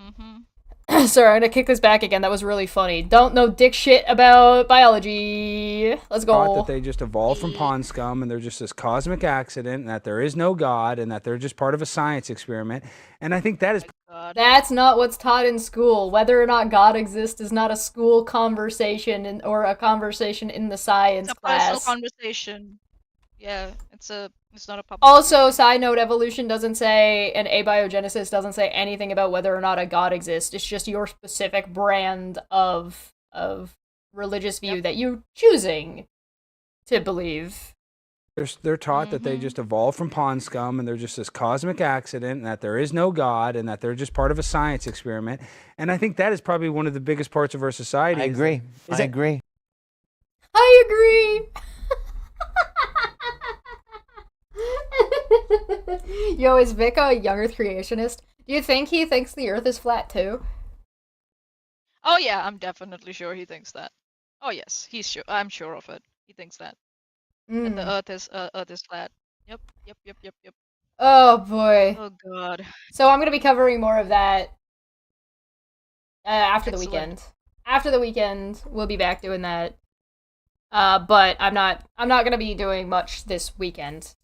Mm-hmm. Sorry, I'm gonna kick this back again. That was really funny. Don't know dick shit about biology. Let's go. Thought that they just evolved from pond scum and they're just this cosmic accident and that there is no God and that they're just part of a science experiment. And I think that is... That's not what's taught in school. Whether or not God exists is not a school conversation or a conversation in the science class. It's a personal conversation. Yeah, it's not a public. Also, side note, evolution doesn't say, and abiogenesis doesn't say anything about whether or not a god exists. It's just your specific brand of religious view that you're choosing to believe. They're taught that they just evolved from pond scum and they're just this cosmic accident and that there is no God and that they're just part of a science experiment. And I think that is probably one of the biggest parts of our society. I agree. I agree. I agree. Yo, is Vic a young Earth creationist? Do you think he thinks the Earth is flat too? Oh yeah, I'm definitely sure he thinks that. Oh yes, he's sure. I'm sure of it. He thinks that. And the Earth is flat. Yep. Oh boy. Oh god. So I'm gonna be covering more of that after the Excellent. weekend. After the weekend, we'll be back doing that. But I'm not gonna be doing much this weekend.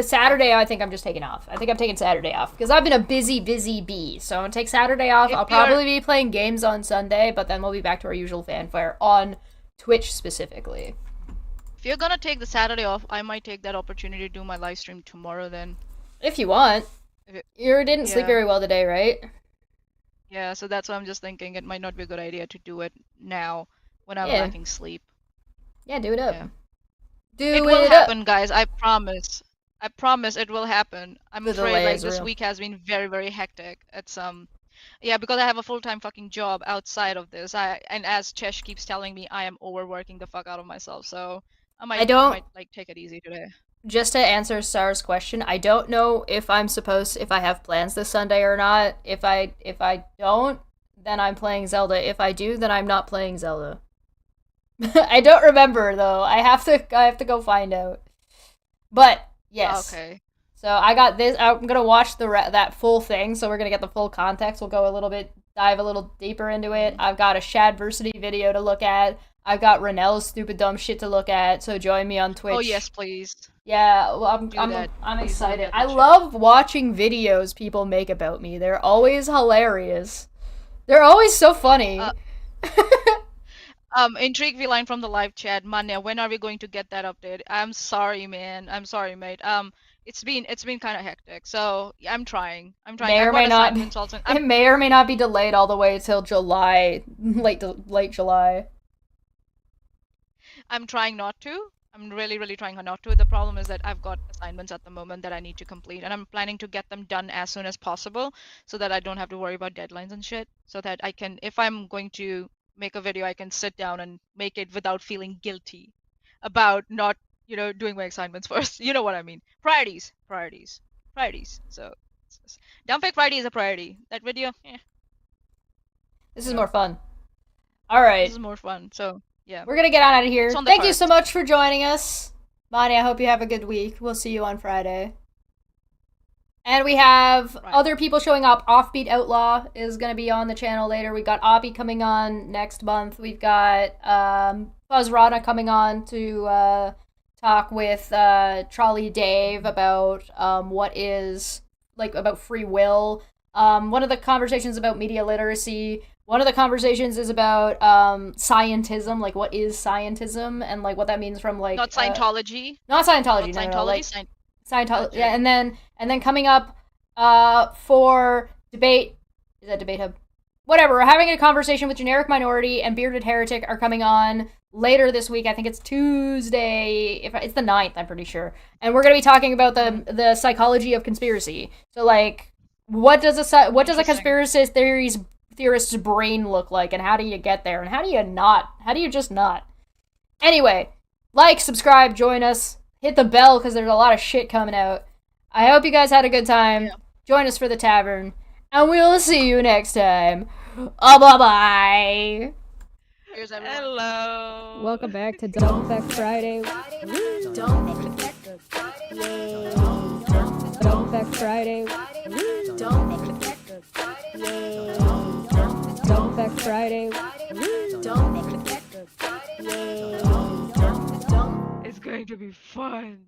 Saturday, I think I'm just taking off. I think I'm taking Saturday off because I've been a busy bee. So I'm gonna take Saturday off. I'll probably be playing games on Sunday, but then we'll be back to our usual fanfare on Twitch specifically. If you're gonna take the Saturday off, I might take that opportunity to do my live stream tomorrow then. If you want. You didn't sleep very well today, right? Yeah, so that's why I'm just thinking it might not be a good idea to do it now when I'm lacking sleep. Yeah, do it up. Yeah. It will happen, guys. I promise. I promise it will happen. I'm afraid like this week has been very, very hectic. It's yeah, because I have a full-time fucking job outside of this. And as Chesh keeps telling me, I am overworking the fuck out of myself. So I might like take it easy today. Just to answer Sar's question, I don't know if I have plans this Sunday or not. If I don't, then I'm playing Zelda. If I do, then I'm not playing Zelda. I don't remember though. I have to go find out. But yes. Okay. So I got this. I'm gonna watch that full thing. So we're gonna get the full context. We'll dive a little deeper into it. I've got a Shadversity video to look at. I've got Renell's stupid dumb shit to look at. So join me on Twitch. Oh yes, please. Yeah, well, I'm excited. I love watching videos people make about me. They're always hilarious. They're always so funny. Intrigue V line from the live chat. Manya, when are we going to get that update? I'm sorry, man. I'm sorry, mate. it's been kind of hectic. So yeah, I'm trying. May or I've got may not. assignments also. It may or may not be delayed all the way till July, late July. I'm trying not to. I'm really trying not to. The problem is that I've got assignments at the moment that I need to complete, and I'm planning to get them done as soon as possible so that I don't have to worry about deadlines and shit. So that I can, if I'm going to make a video, I can sit down and make it without feeling guilty about not, doing my assignments first. You know what I mean? Priorities. So, Dumpfake Friday is a priority. That video, This is more fun. All right. This is more fun. So. Yeah. We're going to get on out of here. Thank Thank you so much for joining us. Bonnie, I hope you have a good week. We'll see you on Friday. And we have other people showing up. Offbeat Outlaw is going to be on the channel later. We got Oppie coming on next month. We've got Buzz Rana coming on to talk with Trolley Dave about about free will. One of the conversations about media literacy. One of the conversations is about scientism, like what is scientism, and like what that means from like not Scientology. Not Scientology, not no, like Scientology. Okay. Yeah, and then coming up for debate, is that Debate Hub? Whatever. We're having a conversation with Generic Minority and Bearded Heretic are coming on later this week. I think it's Tuesday. It's the 9th, I'm pretty sure. And we're gonna be talking about the psychology of conspiracy. So like, what does a conspiracy theorist's brain look like, and how do you get there, and how do you just not? Anyway, like, subscribe, join us, hit the bell because there's a lot of shit coming out. I hope you guys had a good time. Join us for the tavern, and we'll see you next time. Bye-bye. Here's everyone. Hello. Welcome back to Dumpfake Friday. Dumpfake Friday. Dumpfake Friday. It's going to be fun.